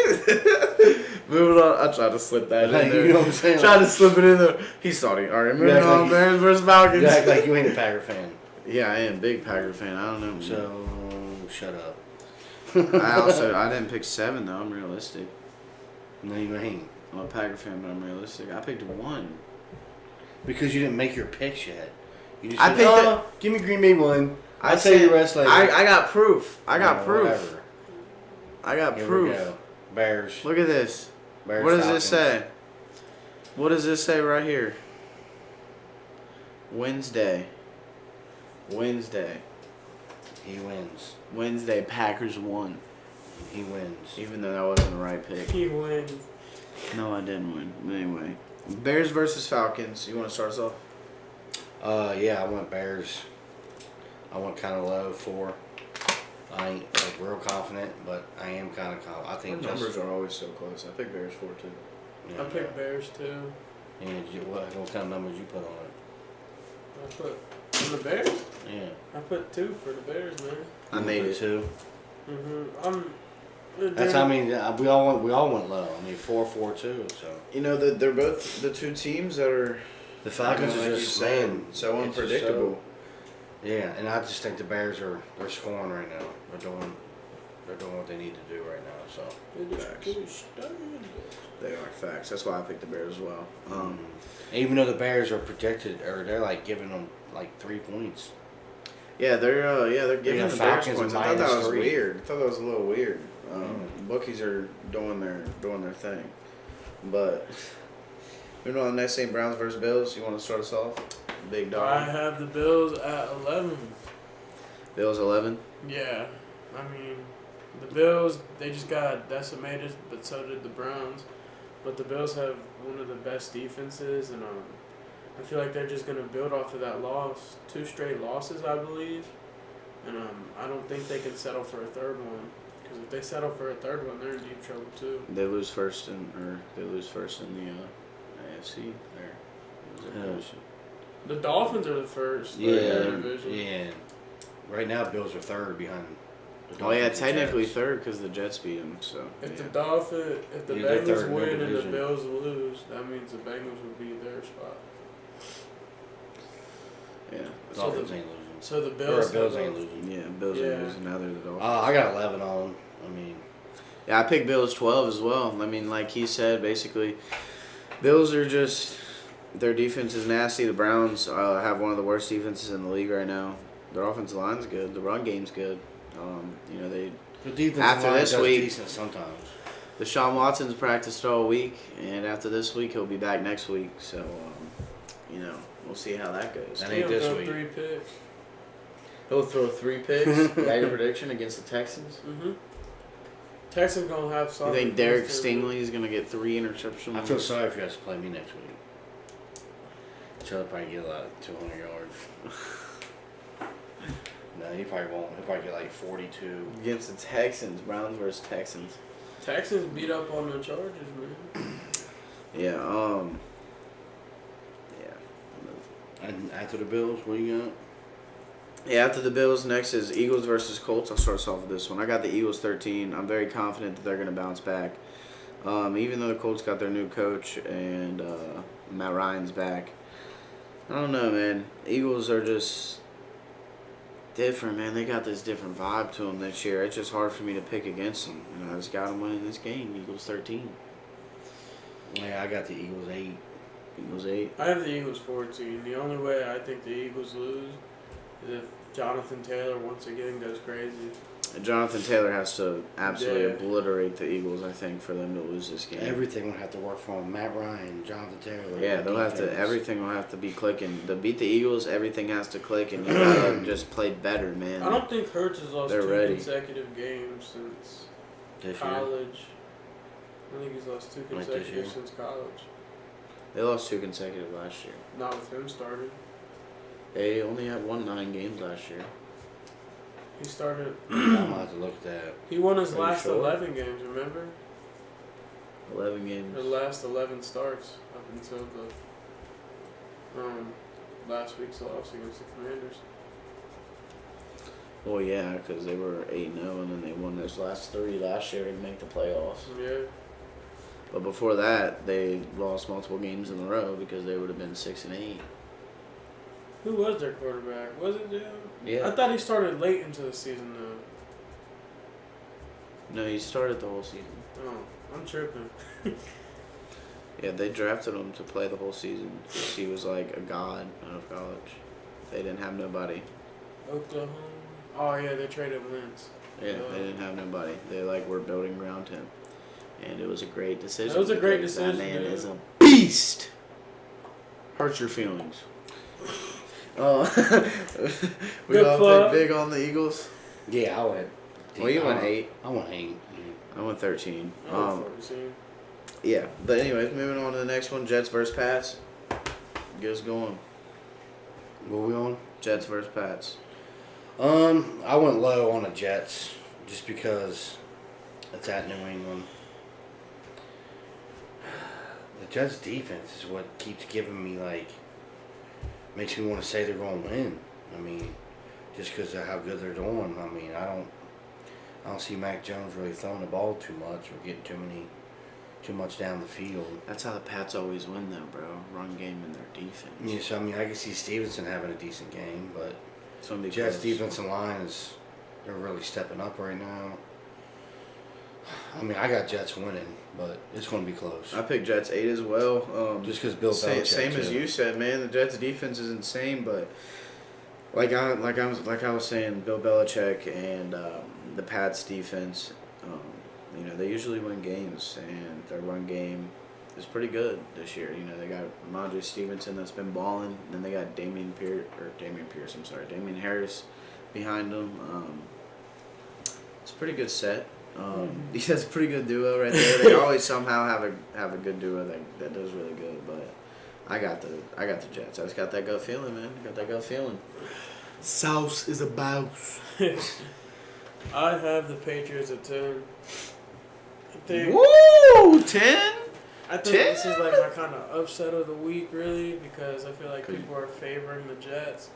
Speaker 1: Moving on, I tried to slip that in
Speaker 3: Like,
Speaker 1: there.
Speaker 3: you know what I'm saying?
Speaker 1: Tried to slip it in there. He's salty. All right, moving
Speaker 3: act
Speaker 1: on:
Speaker 3: like
Speaker 1: Bears versus Falcons.
Speaker 3: You act like you ain't a Packer fan.
Speaker 1: Yeah, I am a big Packer fan. I don't know.
Speaker 3: So shut up.
Speaker 1: I didn't pick 7 though. I'm realistic.
Speaker 3: No, you ain't.
Speaker 1: I'm a Packer fan, but I'm realistic. I picked 1.
Speaker 3: Because you didn't make your picks yet. You just
Speaker 1: I
Speaker 3: said,
Speaker 1: picked
Speaker 3: oh, give me Green Bay 1. I'll tell
Speaker 1: said-
Speaker 3: you the rest later.
Speaker 1: I got proof. I got
Speaker 3: Oh,
Speaker 1: proof.
Speaker 3: whatever.
Speaker 1: I got
Speaker 3: Here we
Speaker 1: proof.
Speaker 3: go. Bears.
Speaker 1: Look at this.
Speaker 3: Bears.
Speaker 1: What does
Speaker 3: Falcons.
Speaker 1: this say? What does this say right here? Wednesday.
Speaker 3: He wins.
Speaker 1: Wednesday, Packers won.
Speaker 3: He wins.
Speaker 1: Even though that wasn't the right pick.
Speaker 2: He wins.
Speaker 1: No, I didn't win. But anyway. Bears versus Falcons. You want to start us off?
Speaker 3: Yeah, I went Bears. I went kind of low 4. I ain't like, real confident, but I am kind of confident. I think just,
Speaker 1: are always so close. I picked Bears 4 too.
Speaker 3: yeah,
Speaker 2: I picked Bears too.
Speaker 3: And what kind of numbers you put on
Speaker 2: I put for the Bears.
Speaker 3: it? Yeah.
Speaker 2: I put 2 for the Bears, man.
Speaker 1: I made
Speaker 3: put
Speaker 1: it.
Speaker 3: 2. That's
Speaker 2: Damn.
Speaker 3: I mean we all went low. I mean 4-4-2. So
Speaker 1: They're both the 2 teams that are
Speaker 3: the Falcons
Speaker 1: like
Speaker 3: are
Speaker 1: you
Speaker 3: just
Speaker 1: said, so
Speaker 3: it's just
Speaker 1: unpredictable.
Speaker 3: yeah, and I just think the Bears they're scoring right now. They're doing what they need to do right now. So
Speaker 1: They are facts. That's why I picked the Bears as well.
Speaker 3: even though the Bears are projected or they're like giving them like 3 points.
Speaker 1: Yeah, they're giving
Speaker 3: got
Speaker 1: the Bears
Speaker 3: Falcons
Speaker 1: points. I thought that was
Speaker 3: -3.
Speaker 1: weird. I thought that was a little weird. Bookies are doing their thing, but you know, next St. Browns versus Bills. You want to start us off? Big
Speaker 2: I
Speaker 1: dog.
Speaker 2: have the Bills at 11.
Speaker 1: Bills 11.
Speaker 2: Yeah, I mean, the Bills, they just got decimated, but so did the Browns. But the Bills have one of the best defenses, and I feel like they're just going to build off of that loss. 2 straight losses, I believe. And I don't think they can settle for a third one. Because if they settle for a third one, they're in deep trouble, too.
Speaker 1: They lose first in the AFC. There.
Speaker 3: Yeah.
Speaker 2: The Dolphins are the first. in
Speaker 3: Yeah,
Speaker 2: their division.
Speaker 3: yeah. Right now, Bills are 3rd behind. The
Speaker 1: Oh yeah,
Speaker 3: Dolphins and
Speaker 1: technically
Speaker 3: Jets.
Speaker 1: 3rd because the Jets beat them. So
Speaker 2: If
Speaker 1: yeah.
Speaker 2: the
Speaker 3: Yeah, they're
Speaker 2: Bengals
Speaker 3: third in their
Speaker 2: win and the
Speaker 3: division.
Speaker 2: Bills lose, that means the Bengals would be their spot.
Speaker 1: Yeah.
Speaker 3: Dolphins ain't losing.
Speaker 2: So the
Speaker 3: Or
Speaker 2: Bills.
Speaker 3: Bills ain't losing.
Speaker 1: Yeah, Bills are
Speaker 2: Yeah.
Speaker 1: losing. Now they're the Dolphins.
Speaker 3: I got 11 on them. I mean,
Speaker 1: Yeah, I picked Bills 12 as well. I mean, like he said, basically, Bills are just their defense is nasty. The Browns have one of the worst defenses in the league right now. Their offensive line's good. The run game's good. They
Speaker 3: the defense
Speaker 1: After
Speaker 3: line
Speaker 1: this
Speaker 3: does
Speaker 1: week-
Speaker 3: decent sometimes.
Speaker 1: Deshaun Watson's practiced all week, and after this week, he'll be back next week. So, we'll see how that goes.
Speaker 3: That ain't
Speaker 2: He'll
Speaker 3: this
Speaker 2: throw
Speaker 3: week.
Speaker 2: 3 picks.
Speaker 1: He'll throw 3 picks. Got your prediction against the Texans?
Speaker 2: Mm-hmm. Texans gonna have
Speaker 1: You
Speaker 2: something.
Speaker 1: think Derek
Speaker 2: against
Speaker 1: Stingley is gonna get 3 interceptions?
Speaker 3: I feel sorry if he has to play me next week. He'll probably get like 200 yards. No, he probably won't. He'll probably get like 42.
Speaker 1: Against the Texans, Browns versus Texans.
Speaker 2: Texans beat up on the Chargers, man.
Speaker 1: Yeah. Yeah.
Speaker 3: And after the Bills, what do you got?
Speaker 1: Yeah, after the Bills, next is Eagles versus Colts. I'll start us off with this one. I got the Eagles 13. I'm very confident that they're going to bounce back. Even though the Colts got their new coach and Matt Ryan's back. I don't know, man. Eagles are just different, man. They got this different vibe to them this year. It's just hard for me to pick against them. You know, I just got them winning this game. Eagles 13.
Speaker 3: Yeah, I got the Eagles 8.
Speaker 1: Eagles 8.
Speaker 2: I have the Eagles 14. The only way I think the Eagles lose is if Jonathan Taylor once again goes crazy.
Speaker 1: Jonathan Taylor has to absolutely
Speaker 2: Yeah.
Speaker 1: obliterate the Eagles, I think, for them to lose this game.
Speaker 3: Everything will have to work for him. Matt Ryan, Jonathan Taylor.
Speaker 1: Yeah,
Speaker 3: the
Speaker 1: they'll have to.
Speaker 3: defense.
Speaker 1: Everything will have to be clicking. To beat the Eagles, everything has to click, and you gotta just play better, man.
Speaker 2: I don't think Hurts has lost
Speaker 1: They're
Speaker 2: 2
Speaker 1: ready.
Speaker 2: consecutive games since
Speaker 3: This year.
Speaker 2: college. I think he's lost 2
Speaker 3: Like this
Speaker 2: consecutive
Speaker 3: year?
Speaker 2: since college.
Speaker 1: They lost 2 consecutive last year.
Speaker 2: Not with him started.
Speaker 1: They only had won 9 games last year.
Speaker 2: He started.
Speaker 3: I'm gonna have to look at that.
Speaker 2: He won his
Speaker 1: Are you
Speaker 2: last
Speaker 1: sure?
Speaker 2: 11 games. Remember?
Speaker 1: 11 games.
Speaker 2: The last 11 starts up until the last week's loss against the Commanders.
Speaker 1: Well, yeah, because they were 8-0, and then they won those last 3 last year to make the playoffs.
Speaker 2: Yeah.
Speaker 1: But before that, they lost multiple games in a row because they would have been 6-8.
Speaker 2: Who was their quarterback? Was it Jalen?
Speaker 1: Yeah.
Speaker 2: I thought he started late into the season though.
Speaker 1: No, he started the whole season.
Speaker 2: Oh, I'm tripping.
Speaker 1: Yeah, they drafted him to play the whole season. He was like a god out of college. They didn't have nobody.
Speaker 2: Oklahoma. Oh yeah, they traded Wentz.
Speaker 1: Yeah, they didn't have nobody. They were building around him, and it was a great decision.
Speaker 2: It was a great
Speaker 1: because
Speaker 2: decision,
Speaker 1: That man
Speaker 2: dude.
Speaker 1: is a beast. Hurts your feelings. Oh, we
Speaker 2: Good
Speaker 1: all
Speaker 2: plug.
Speaker 1: picked big on the Eagles.
Speaker 3: Yeah, I went.
Speaker 1: Well, you went 8.
Speaker 3: I went 8.
Speaker 1: I went 13.
Speaker 2: Oh, 14.
Speaker 1: Yeah, but anyways, moving on to the next one: Jets versus Pats. Get us going.
Speaker 3: What we on?
Speaker 1: Jets versus Pats.
Speaker 3: I went low on the Jets just because it's at New England. The Jets' defense is what keeps giving me makes me want to say they're going to win. I mean, just because of how good they're doing. I mean, I don't see Mac Jones really throwing the ball too much or getting too much down the field.
Speaker 1: That's how the Pats always win, though, bro. Run game and their defense.
Speaker 3: Yeah, so I mean, I can see Stevenson having a decent game, but
Speaker 1: It's gonna be
Speaker 3: Jets'
Speaker 1: close.
Speaker 3: defensive line they're really stepping up right now. I mean, I got Jets winning, but it's going to be close.
Speaker 1: I picked Jets 8 as well.
Speaker 3: Just because Bill
Speaker 1: Same,
Speaker 3: Belichick.
Speaker 1: same as
Speaker 3: too.
Speaker 1: you said, man. The Jets' defense is insane, but like I was saying, Bill Belichick and the Pats' defense, they usually win games, and their run game is pretty good this year. You know, they got Ramondre Stevenson that's been balling, and then they got Damian Harris behind them. It's a pretty good set. That's a pretty good duo right there. They always somehow have a good duo that does really good. But I got the Jets. I just got that gut feeling, man. Got that gut feeling. Sauce is a bouse.
Speaker 2: I have the Patriots at 10. I think
Speaker 1: Woo! 10?
Speaker 2: I think this is like my kind of upset of the week, really, because I feel like people are favoring the Jets.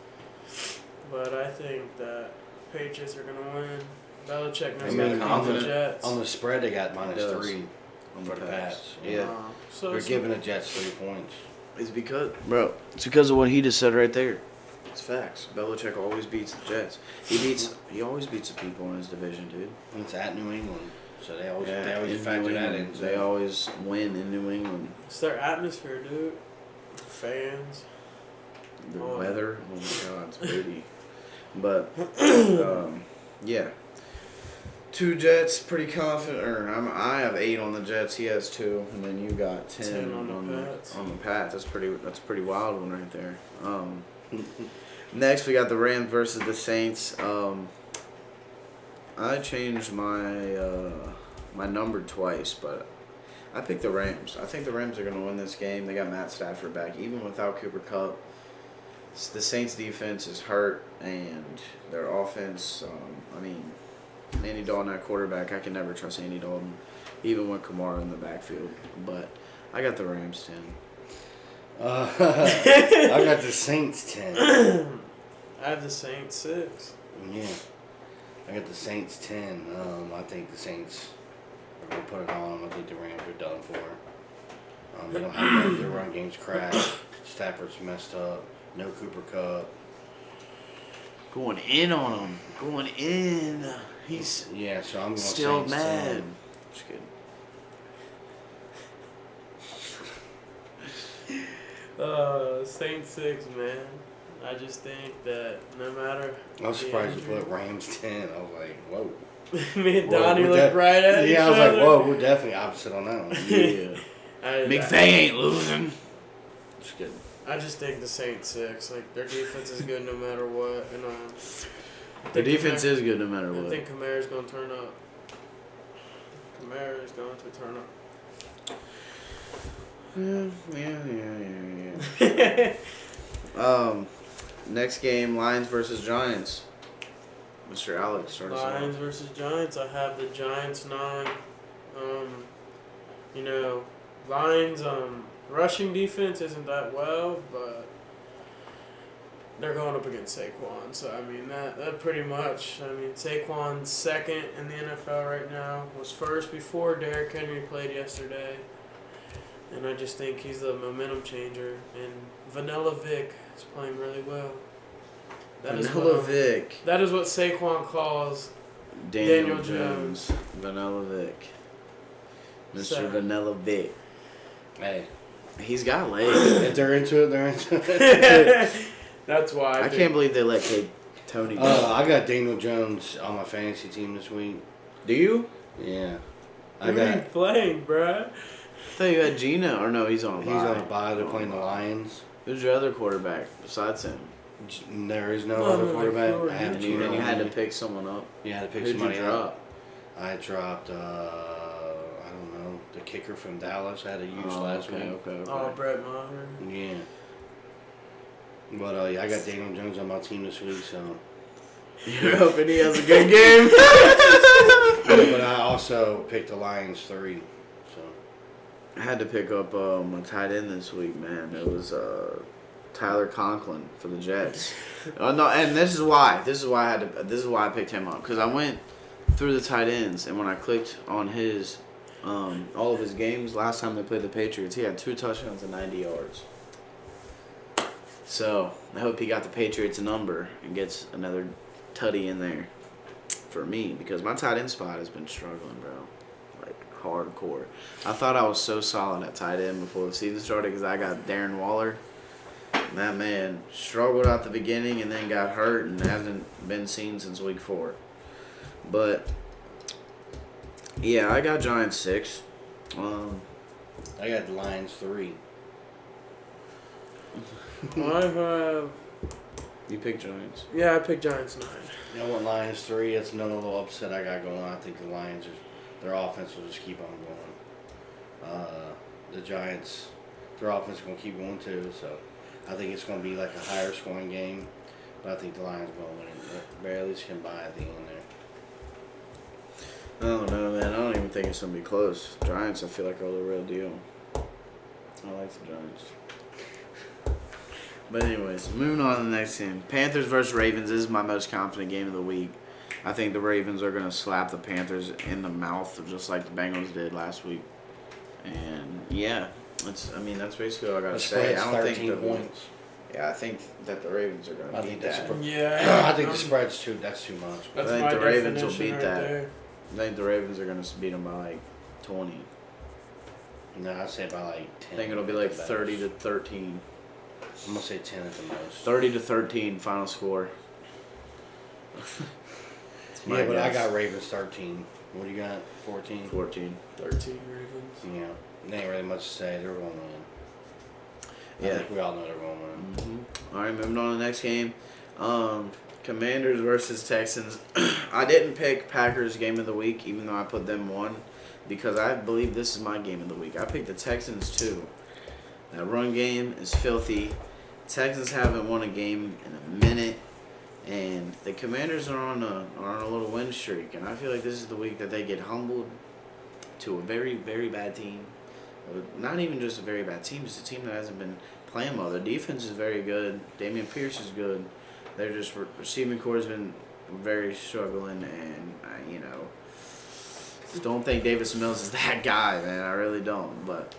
Speaker 2: But I think that Patriots are gonna win. Belichick knows
Speaker 3: I mean,
Speaker 2: how to beat the
Speaker 1: confident
Speaker 2: Jets.
Speaker 3: On the spread, they got
Speaker 1: It does.
Speaker 3: -3 for the Pats.
Speaker 1: Yeah.
Speaker 2: So
Speaker 3: They're
Speaker 2: it's-
Speaker 3: giving the Jets 3 points.
Speaker 1: It's because of what he just said right there. It's facts. Belichick always beats the Jets. He always beats the people in his division, dude.
Speaker 3: And it's at New England, so they always
Speaker 1: in
Speaker 3: factor
Speaker 1: New
Speaker 3: that in.
Speaker 1: England. They always win in New England.
Speaker 2: It's their atmosphere, dude. Fans.
Speaker 1: The
Speaker 2: Oh.
Speaker 1: weather, oh my god, it's pretty. But yeah, 2 Jets, pretty confident. I have 8 on the Jets. He has 2, and then you got 10
Speaker 2: on the Pats.
Speaker 1: On the Pats. That's a pretty wild one right there. Next we got the Rams versus the Saints. I changed my my number twice, but I picked the Rams. I think the Rams are going to win this game. They got Matt Stafford back, even without Cooper Kupp. The Saints' defense is hurt, and their offense. Andy Dalton at quarterback. I can never trust Andy Dalton, even with Kamara in the backfield. But I got the Rams 10.
Speaker 3: I got the Saints 10.
Speaker 2: I have the Saints 6.
Speaker 3: Yeah. I got the Saints 10. I think the Saints are going to put it on them. I think the Rams are done for. They don't have their run game's crashed. Stafford's messed up. No Cooper Kupp.
Speaker 1: Going in on him. Going in. He's
Speaker 3: So I'm going
Speaker 1: still
Speaker 3: Saints
Speaker 1: mad.
Speaker 3: 10.
Speaker 1: Just kidding.
Speaker 2: Saints 6, man. I just think that no matter.
Speaker 3: I was surprised you
Speaker 2: the
Speaker 3: put Rams 10. I was like, whoa.
Speaker 2: injury- Me and
Speaker 3: Whoa,
Speaker 2: Donnie
Speaker 3: we're
Speaker 2: looked right at each
Speaker 3: I was
Speaker 2: other.
Speaker 3: like, whoa, we're definitely opposite on that one.
Speaker 1: Yeah. McVay ain't losing. Just kidding.
Speaker 2: I just think the Saints 6. Like, their defense is good no matter what. And
Speaker 1: The defense is good no matter
Speaker 2: I
Speaker 1: what.
Speaker 2: think Kamara's going to turn up. Kamara is going to turn up.
Speaker 1: Yeah. Next game, Lions versus Giants. Mr. Alex, start us off.
Speaker 2: Lions versus Giants. I have the Giants 9. Lions rushing defense isn't that well, but they're going up against Saquon. So I mean that pretty much. I mean Saquon's second in the NFL right now. Was first before Derrick Henry played yesterday. And I just think he's the momentum changer. And Vanilla Vic is playing really well.
Speaker 1: Vanilla Vic.
Speaker 2: That is what Saquon calls
Speaker 1: Daniel
Speaker 2: Daniel
Speaker 1: Jones. Vanilla Vic. Mr.
Speaker 2: So-
Speaker 1: Vanilla Vic.
Speaker 3: Hey,
Speaker 1: He's got legs.
Speaker 3: if they're into it, they're into it.
Speaker 2: That's why
Speaker 1: I can't believe they let Tony go.
Speaker 3: I got Daniel Jones on my fantasy team this week.
Speaker 1: Do you?
Speaker 3: Yeah.
Speaker 2: Who are you playing, bruh?
Speaker 1: I thought you had Gina. Or no, he's on a
Speaker 3: He's
Speaker 1: bye.
Speaker 3: on a bye. They're playing the Lions.
Speaker 1: Who's your other quarterback besides him?
Speaker 3: There is no
Speaker 2: No,
Speaker 3: other
Speaker 2: no,
Speaker 3: quarterback.
Speaker 2: like,
Speaker 3: I have
Speaker 1: And
Speaker 3: two.
Speaker 1: you
Speaker 3: on
Speaker 1: had to
Speaker 3: me.
Speaker 1: pick someone up.
Speaker 3: You had to pick
Speaker 1: Who'd you
Speaker 3: somebody up.
Speaker 1: drop?
Speaker 3: I dropped, I don't know, the kicker from Dallas. I had to use last
Speaker 1: okay,
Speaker 3: week.
Speaker 1: okay.
Speaker 2: Oh, Brett Maher.
Speaker 3: Yeah. But I got Daniel Jones on my team this week, so.
Speaker 1: You're hoping he has a good game.
Speaker 3: But I also picked the Lions 3. So.
Speaker 1: I had to pick up my tight end this week, man. It was Tyler Conklin for the Jets. No, and this is why I picked him up, because I went through the tight ends, and when I clicked on his all of his games last time they played the Patriots, he had 2 touchdowns and 90 yards. So I hope he got the Patriots number and gets another tutty in there for me, because my tight end spot has been struggling, bro. Like hardcore. I thought I was so solid at tight end before the season started because I got Darren Waller. And that man struggled at the beginning and then got hurt and hasn't been seen since week 4. But yeah, I got Giants 6.
Speaker 3: I got the Lions 3.
Speaker 2: I have.
Speaker 1: You picked Giants.
Speaker 2: Yeah, I picked Giants 9.
Speaker 3: You know what, Lions 3? That's another little upset I got going on. I think the Lions, their offense will just keep on going. The Giants, their offense is going to keep going too, so I think it's going to be like a higher scoring game. But I think the Lions are going to win it. Barely can buy at the end there.
Speaker 1: I don't know, man. I don't even think it's going to be close. Giants, I feel like, are the real deal. I like the Giants. But anyways, moving on to the next game. Panthers versus Ravens. This is my most confident game of the week. I think the Ravens are going to slap the Panthers in the mouth just like the Bengals did last week. And, yeah, that's basically all I got to
Speaker 3: The
Speaker 1: say.
Speaker 3: spread's
Speaker 1: I don't
Speaker 3: 13
Speaker 1: think
Speaker 3: points.
Speaker 1: Yeah, I think that the Ravens are going
Speaker 3: I
Speaker 1: to
Speaker 3: think
Speaker 1: beat
Speaker 3: that's
Speaker 1: that.
Speaker 2: Yeah.
Speaker 3: I think the spread's that's too much.
Speaker 2: That's
Speaker 1: I think
Speaker 2: my
Speaker 1: the Ravens will
Speaker 2: definition
Speaker 1: beat
Speaker 2: right
Speaker 1: that.
Speaker 2: there.
Speaker 1: I think the Ravens are going to beat them by like 20.
Speaker 3: No, I'd say by like 10.
Speaker 1: I think it'll be like
Speaker 3: at the
Speaker 1: 30
Speaker 3: most.
Speaker 1: to 13.
Speaker 3: I'm going to say 10 at the most.
Speaker 1: 30 to 13 final score. It's my
Speaker 3: Yeah, but I
Speaker 1: guess.
Speaker 3: got Ravens 13. What do you got? 14?
Speaker 1: 14.
Speaker 2: 13 Ravens.
Speaker 3: Yeah. There ain't really much to say. They're going to win. I
Speaker 1: Yeah.
Speaker 3: think we all know they're going to win.
Speaker 1: All right, moving on to the next game. Commanders versus Texans. I didn't pick Packers game of the week, even though I put them 1. because I believe this is my game of the week. I picked the Texans too. That run game is filthy. Texans haven't won a game in a minute, and the Commanders are on a little win streak. And I feel like this is the week that they get humbled to a very, very bad team. Not even just a very bad team, just a team that hasn't been playing well. Their defense is very good. Damian Pierce is good. They're just receiving core has been very struggling, and don't think Davis Mills is that guy, man. I really don't. But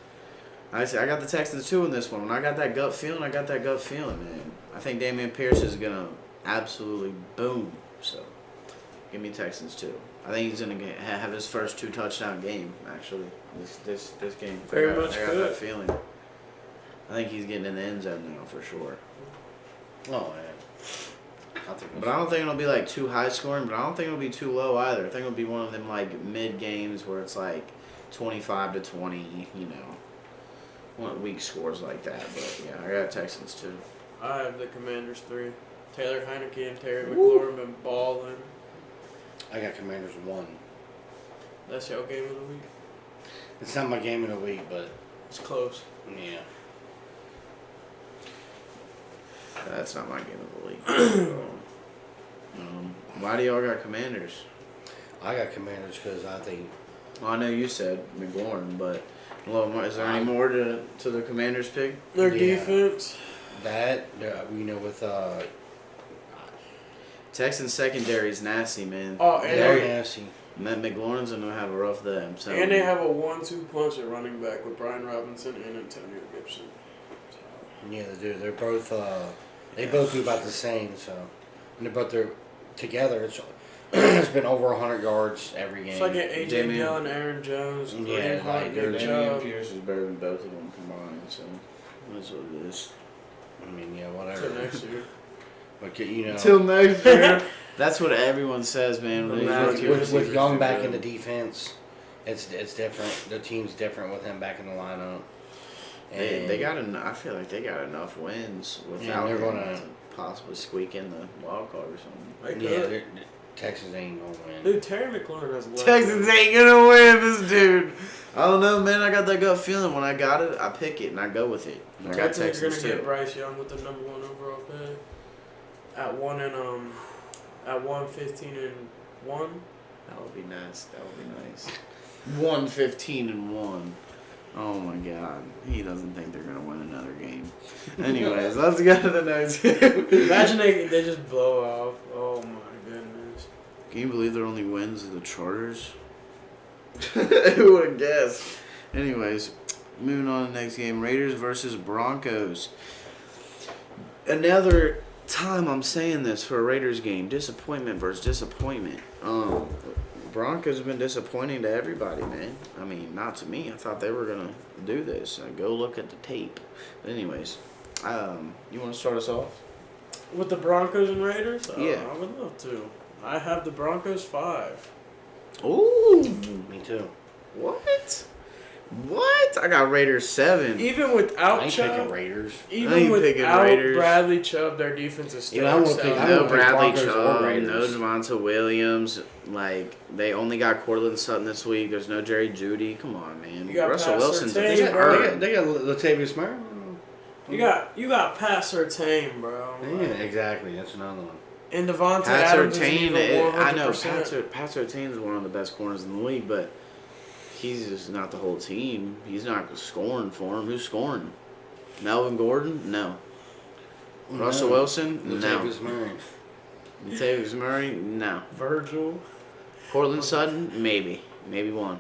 Speaker 1: I got the Texans too in this one. When I got that gut feeling, man. I think Damian Pierce is gonna absolutely boom. So give me Texans too. I think he's gonna have his first 2 touchdown game. Actually, this game.
Speaker 2: Very
Speaker 1: I got
Speaker 2: good.
Speaker 1: that feeling. I think he's getting in the end zone now for sure.
Speaker 3: Oh man.
Speaker 1: But I don't think it'll be like too high scoring, but I don't think it'll be too low either. I think it'll be one of them like mid games where it's like 25-20, one weak scores like that. But yeah, I got Texans too.
Speaker 2: I have the Commanders 3. Taylor Heineke and Terry McLaurin been balling.
Speaker 3: I got Commanders 1.
Speaker 2: That's your game of the week.
Speaker 3: It's not my game of the week, but
Speaker 2: It's close.
Speaker 3: yeah.
Speaker 1: That's not my game of the week. Why do y'all got Commanders?
Speaker 3: I got Commanders because I think
Speaker 1: Well, I know you said McLaurin, but a little more. Is there any more to the Commanders pick?
Speaker 2: Their
Speaker 3: Yeah.
Speaker 2: defense.
Speaker 3: that with
Speaker 1: Texans secondary is nasty, man.
Speaker 2: Oh, and
Speaker 3: they're
Speaker 2: they,
Speaker 3: nasty.
Speaker 1: Matt McLaurin's gonna have a rough day. I'm telling
Speaker 2: and they
Speaker 1: you.
Speaker 2: have a 1-2 punch at running back with Brian Robinson and Antonio Gibson.
Speaker 3: Yeah, they do. They're both they both do about the same. So, and they're both together. It's been over 100 yards every game.
Speaker 2: It's like an AJ
Speaker 1: Damian-
Speaker 2: Dillon, Aaron Jones,
Speaker 3: Yeah,
Speaker 2: Kareem Hunt,
Speaker 3: like,
Speaker 2: Nick
Speaker 1: Damian
Speaker 2: Chubb.
Speaker 1: Pierce is better than both of them combined, so that's what it is.
Speaker 3: I mean, yeah,
Speaker 2: Till
Speaker 3: whatever.
Speaker 2: next year.
Speaker 3: But
Speaker 1: Till next year. That's what everyone says, man. when these
Speaker 2: With-
Speaker 1: rookie
Speaker 3: with
Speaker 1: receivers
Speaker 3: Young
Speaker 1: do
Speaker 3: back
Speaker 1: good.
Speaker 3: in the defense, it's different. The team's different with him back in the lineup.
Speaker 1: They got I feel like they got enough wins without
Speaker 3: they're
Speaker 1: him
Speaker 3: gonna-
Speaker 1: to possibly squeak in the wild card or something.
Speaker 2: They
Speaker 3: Yeah,
Speaker 2: could.
Speaker 3: they're- Texas ain't gonna win.
Speaker 2: Dude, Terry McLaurin has left.
Speaker 1: Texans ain't gonna win this dude. I don't know, man. I got that gut feeling. When I got it, I pick it and I go with it. I got
Speaker 2: Texans are
Speaker 1: Texans
Speaker 2: gonna get
Speaker 1: too.
Speaker 2: Bryce Young with the #1 overall pick. At 1-15-1.
Speaker 1: That would be nice. 1-15-1. Oh my God. He doesn't think they're gonna win another game. Anyways, let's go to the next game.
Speaker 2: Imagine they just blow off. Oh my goodness.
Speaker 1: Can you believe their only wins are the Chargers? Who would have guessed? Anyways, moving on to the next game. Raiders versus Broncos. Another time I'm saying this for a Raiders game. Disappointment versus disappointment. Broncos have been disappointing to everybody, man. I mean, not to me. I thought they were going to do this. Go look at the tape. But anyways, you want to start us off?
Speaker 2: With the Broncos and Raiders?
Speaker 1: Yeah.
Speaker 2: I would love to. I have the Broncos 5.
Speaker 1: Ooh.
Speaker 3: Me too.
Speaker 1: What? What? I got Raiders 7.
Speaker 2: Even
Speaker 3: I
Speaker 2: without
Speaker 3: ain't picking
Speaker 2: Chubb,
Speaker 3: Raiders.
Speaker 1: I
Speaker 2: even
Speaker 1: ain't picking
Speaker 2: without
Speaker 1: Raiders.
Speaker 2: Bradley Chubb, their defense is still
Speaker 3: Yeah, I won't pick-
Speaker 2: excelling.
Speaker 3: I
Speaker 1: No
Speaker 3: don't pick
Speaker 1: Bradley
Speaker 3: Broncos or
Speaker 1: Chubb, no
Speaker 3: Raiders.
Speaker 1: Devonta Williams. Like, they only got Cortland Sutton this week. There's no Jerry Judy. Come on, man.
Speaker 2: You got
Speaker 1: Russell
Speaker 2: Pat
Speaker 1: Wilson's a
Speaker 2: Surtain,
Speaker 3: They got,
Speaker 2: bro.
Speaker 1: turd.
Speaker 3: they got Latavius Murray.
Speaker 2: You got Pat Surtain, bro.
Speaker 3: Yeah, exactly. That's another one.
Speaker 2: And Devontae
Speaker 1: Pat
Speaker 2: Adams isn't even
Speaker 1: Surtain, I know
Speaker 2: 100%.
Speaker 1: Pat Surtain is one of the best corners in the league, but he's just not the whole team. He's not scoring for him. Who's scoring? Melvin Gordon? No. Russell Wilson? No.
Speaker 3: Latavius Murray.
Speaker 1: Latavius Murray? No.
Speaker 2: Virgil.
Speaker 1: Cortland Sutton? Maybe. Maybe one.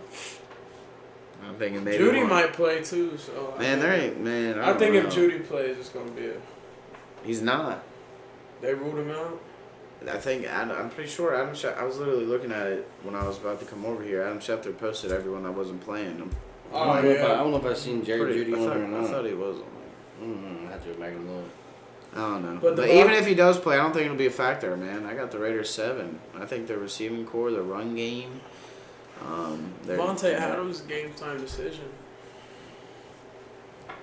Speaker 1: I'm thinking maybe
Speaker 2: Judy
Speaker 1: one.
Speaker 2: might play too, so
Speaker 1: Man, there ain't, man.
Speaker 2: I
Speaker 1: don't
Speaker 2: think
Speaker 1: know.
Speaker 2: if Judy plays, it's gonna be
Speaker 1: He's not.
Speaker 2: they ruled him out.
Speaker 1: I think, I'm pretty sure Adam I was literally looking at it when I was about to come over here. Adam Schefter posted everyone that wasn't playing.
Speaker 3: I don't know if I've seen Jerry Judy
Speaker 1: I
Speaker 3: on
Speaker 1: thought,
Speaker 3: there or not.
Speaker 1: I thought he was on there.
Speaker 3: I have to go back and look.
Speaker 1: I don't know.
Speaker 2: But
Speaker 1: But
Speaker 2: the
Speaker 1: even
Speaker 2: Bron-
Speaker 1: if he does play, I don't think it'll be a factor, man. I got the Raiders 7. I think their receiving core, their run game.
Speaker 2: Devontae Adams game time decision.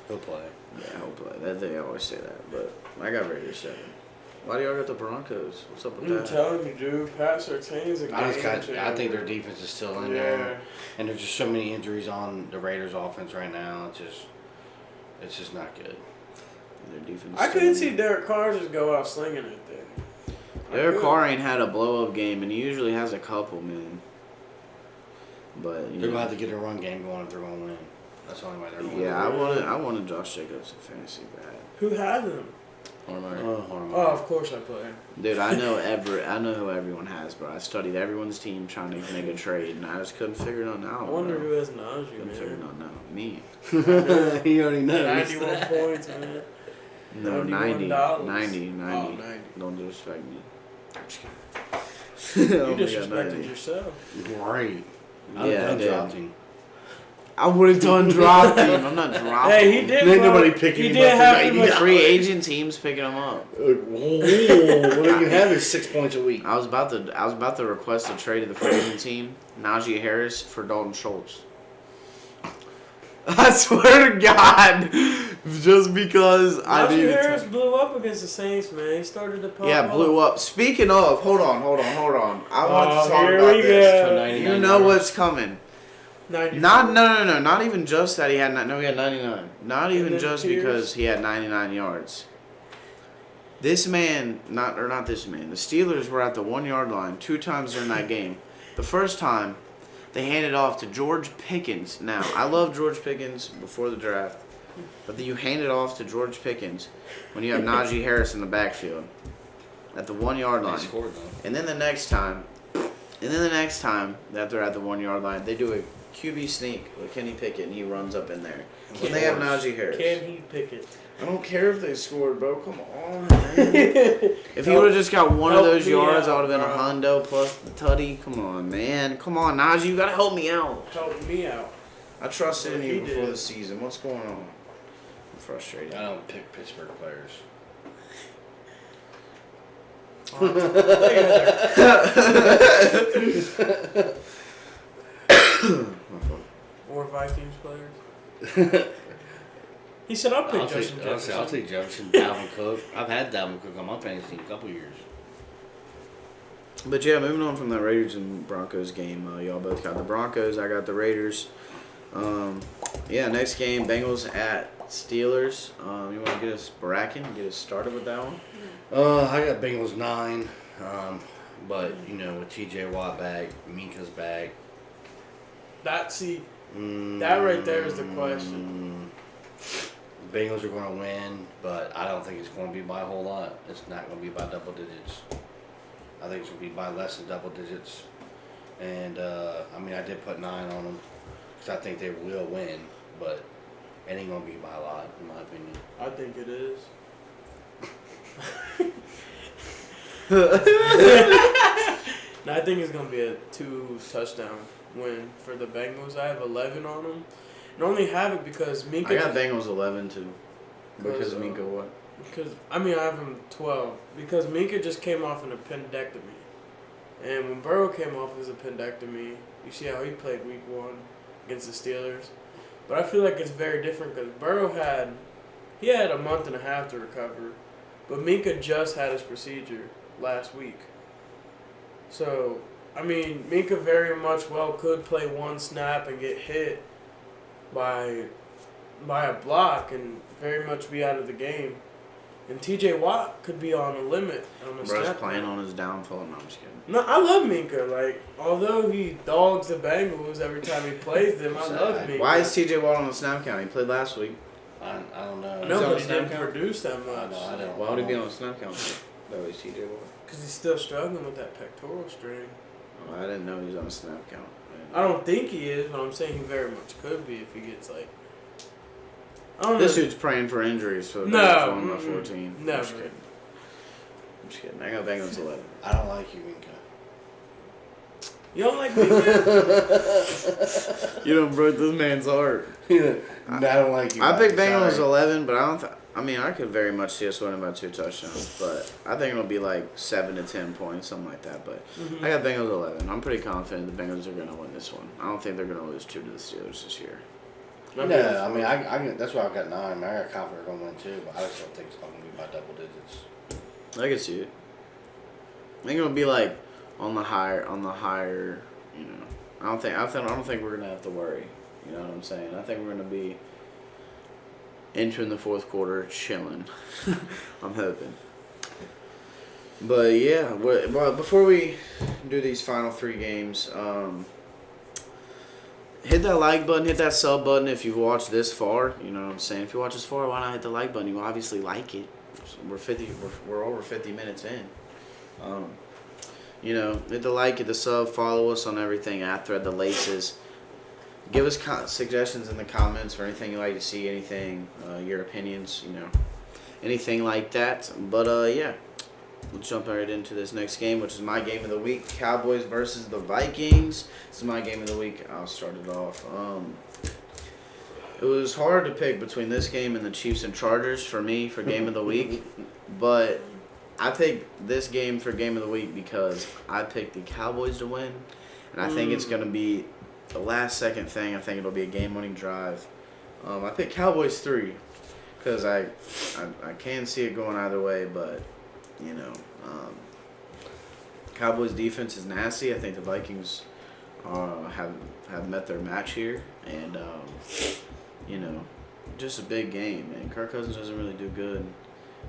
Speaker 3: He'll play.
Speaker 1: Yeah, he'll play. They always say that. But I got Raiders 7. Why do y'all got the Broncos? What's up with
Speaker 2: I'm
Speaker 1: that?
Speaker 2: telling you, dude. Pat Surtain's a game
Speaker 3: I
Speaker 2: changer.
Speaker 3: think their defense is still in there, and there's just so many injuries on the Raiders' offense right now. It's just not good.
Speaker 1: Their defense.
Speaker 2: I
Speaker 1: still
Speaker 2: couldn't
Speaker 1: in
Speaker 2: see
Speaker 1: there.
Speaker 2: Derek Carr just go out slinging it there.
Speaker 1: Derek Carr ain't had a blow up game, and he usually has a couple, man. But
Speaker 3: They're gonna have to get their run game going if they're gonna win. That's the only way they're gonna win.
Speaker 1: Yeah, I wanted Josh Jacobs in fantasy bad.
Speaker 2: Who has him?
Speaker 1: Hormel.
Speaker 3: Hormel.
Speaker 2: Oh, of course I play him.
Speaker 1: Dude, I know who everyone has, bro. I studied everyone's team trying to make a trade, and I just couldn't figure nothing out.
Speaker 2: I wonder
Speaker 1: bro.
Speaker 2: who has Najee,
Speaker 1: Couldn't figure
Speaker 2: man.
Speaker 1: nothing out. Me.
Speaker 3: He already knows.
Speaker 2: 91 points, man.
Speaker 1: No, 90.
Speaker 2: $91.
Speaker 1: 90.
Speaker 2: Oh,
Speaker 1: 90.
Speaker 2: 90.
Speaker 1: Don't disrespect me. I'm just
Speaker 2: You
Speaker 1: kidding. Only got
Speaker 2: disrespected
Speaker 1: 90.
Speaker 2: yourself.
Speaker 3: Great.
Speaker 1: Yeah,
Speaker 3: I
Speaker 1: I did.
Speaker 3: dropped him.
Speaker 1: I would have done drop team. I'm not dropping.
Speaker 2: Hey, he did.
Speaker 3: Ain't
Speaker 2: bro.
Speaker 3: nobody picking
Speaker 2: He
Speaker 3: him
Speaker 2: did
Speaker 3: up for
Speaker 2: have
Speaker 3: 90.
Speaker 2: him.
Speaker 1: Free agent teams picking them up.
Speaker 3: Whoa, what do you have is 6 points a week.
Speaker 1: I was about to request a trade of the free agent team, Najee Harris for Dalton Schultz. I swear to God, just because I
Speaker 2: Najee
Speaker 1: needed
Speaker 2: Harris
Speaker 1: to.
Speaker 2: blew up against the Saints, man. He started to pop
Speaker 1: Yeah,
Speaker 2: off.
Speaker 1: blew up. Speaking of, hold on. I want to talk
Speaker 2: here
Speaker 1: about
Speaker 2: we
Speaker 1: this.
Speaker 2: go.
Speaker 3: 99
Speaker 1: You know
Speaker 3: yards.
Speaker 1: what's coming.
Speaker 2: 94.
Speaker 1: No. Not even just that he had he had 99. Not even
Speaker 2: then
Speaker 1: just
Speaker 2: Pierce.
Speaker 1: because he had 99 yards. This man, not this man. The Steelers were at the 1 yard line 2 times during that game. The first time, they handed off to George Pickens. Now, I love George Pickens before the draft, but then you hand it off to George Pickens when you have Najee Harris in the backfield at the 1 yard
Speaker 3: They
Speaker 1: line.
Speaker 3: scored though.
Speaker 1: And then the next time that they're at the 1 yard line, they do a QB sneak with Kenny Pickett, and he runs up in there. When they have Najee Harris.
Speaker 2: Can he pick it?
Speaker 1: I don't care if they scored, bro. Come on, man. If he would have just got one of
Speaker 2: Help
Speaker 1: those
Speaker 2: me
Speaker 1: yards, I
Speaker 2: out,
Speaker 1: would have been
Speaker 2: bro.
Speaker 1: a hundo plus the tutty. Come on, man. Come on, Najee. You got to help me out.
Speaker 2: Help me out.
Speaker 1: I trusted in
Speaker 2: He
Speaker 1: you before
Speaker 2: did.
Speaker 1: the season. What's going on? I'm frustrated.
Speaker 3: I don't pick Pittsburgh players.
Speaker 1: My fault.
Speaker 2: Or Vikings players. He said, I'll pick
Speaker 3: I'll
Speaker 2: Justin
Speaker 3: take
Speaker 2: Jefferson.
Speaker 3: Jefferson, Dalvin Cook. I've had Dalvin Cook on my fantasy team a couple years.
Speaker 1: But yeah, moving on from that Raiders and Broncos game, y'all both got the Broncos. I got the Raiders. Yeah, next game, Bengals at Steelers. You want to get us bracket, get us started with that one?
Speaker 3: I got Bengals 9. But you know, with TJ Watt back, Minka's back.
Speaker 2: That right there is the question.
Speaker 3: Bengals are going to win, but I don't think it's going to be by a whole lot. It's not going to be by double digits. I think it's going to be by less than double digits. And, I did put 9 on them because I think they will win, but it ain't going to be by a lot, in my opinion.
Speaker 2: I think it is. No, I think it's going to be a 2-touchdown win for the Bengals. I have 11 on them. And only have it because Minka.
Speaker 1: I got Bengals 11 too. Because
Speaker 2: Cause,
Speaker 1: Minka what?
Speaker 2: Because I have him 12 because Minka just came off an appendectomy, and when Burrow came off his appendectomy, you see how he played Week 1 against the Steelers. But I feel like it's very different because Burrow had a month and a half to recover, but Minka just had his procedure last week. So Minka very much well could play one snap and get hit by a block and very much be out of the game. And TJ Watt could be on a limit on the
Speaker 1: Bro's
Speaker 2: snap
Speaker 1: playing
Speaker 2: count.
Speaker 1: on his downfall. No, I'm just kidding.
Speaker 2: No, I love Minka. Like, although he dogs the Bengals every time he plays them, I love Minka.
Speaker 1: Why is TJ Watt on the snap count? He played last week.
Speaker 3: I don't know.
Speaker 2: No,
Speaker 1: on
Speaker 2: but
Speaker 1: the
Speaker 2: he
Speaker 1: snap
Speaker 2: didn't
Speaker 1: count?
Speaker 2: produce that much.
Speaker 3: I don't.
Speaker 1: Why would he be on the snap count? That was TJ Watt.
Speaker 2: Because he's still struggling with that pectoral strain.
Speaker 1: Oh, I didn't know he was on the snap count.
Speaker 2: I don't think he is, but I'm saying he very much could be if he gets, like... I don't
Speaker 1: This
Speaker 2: know.
Speaker 1: dude's praying for injuries for the
Speaker 2: No,
Speaker 1: Bengals won by
Speaker 2: mm-mm,
Speaker 1: 14.
Speaker 2: never.
Speaker 1: I'm just kidding. I'm just kidding. I got Bengals 11.
Speaker 3: I don't like you, Minka.
Speaker 2: You don't like Minka?
Speaker 1: You done broke this man's heart.
Speaker 3: I don't like you.
Speaker 1: I picked Bengals
Speaker 3: Sorry.
Speaker 1: 11, but I don't. I could very much see us winning by 2 touchdowns, but I think it'll be like 7 to 10 points, something like that. But I got Bengals 11. I'm pretty confident the Bengals are going to win this one. I don't think they're going to lose 2 to the Steelers this year.
Speaker 3: No, I that's why I got 9. I got confident they're going to win too, but I just don't think it's going to be by double digits.
Speaker 1: I can see it. I think it'll be like on the higher. You know, I don't think we're gonna have to worry. You know what I'm saying? I think we're gonna be entering the fourth quarter chilling. I'm hoping. But yeah, well, before we do these final 3 games, hit that like button, hit that sub button if you've watched this far. You know what I'm saying? If you watch this far, why not hit the like button? You obviously like it. We're over 50 minutes in. You know, hit the like, hit the sub, follow us on everything at Thread the Laces. Give us suggestions in the comments for anything you'd like to see, anything, your opinions, you know, anything like that. But yeah, we'll jump right into this next game, which is my game of the week: Cowboys versus the Vikings. This is my game of the week. I'll start it off. It was hard to pick between this game and the Chiefs and Chargers for me for game of the week, but I picked this game for game of the week because I picked the Cowboys to win, and I think it's going to be the last second thing. I think it'll be a game-winning drive. I picked Cowboys 3 because I can see it going either way, but, you know, Cowboys defense is nasty. I think the Vikings have met their match here, and, you know, just a big game, man. Kirk Cousins doesn't really do good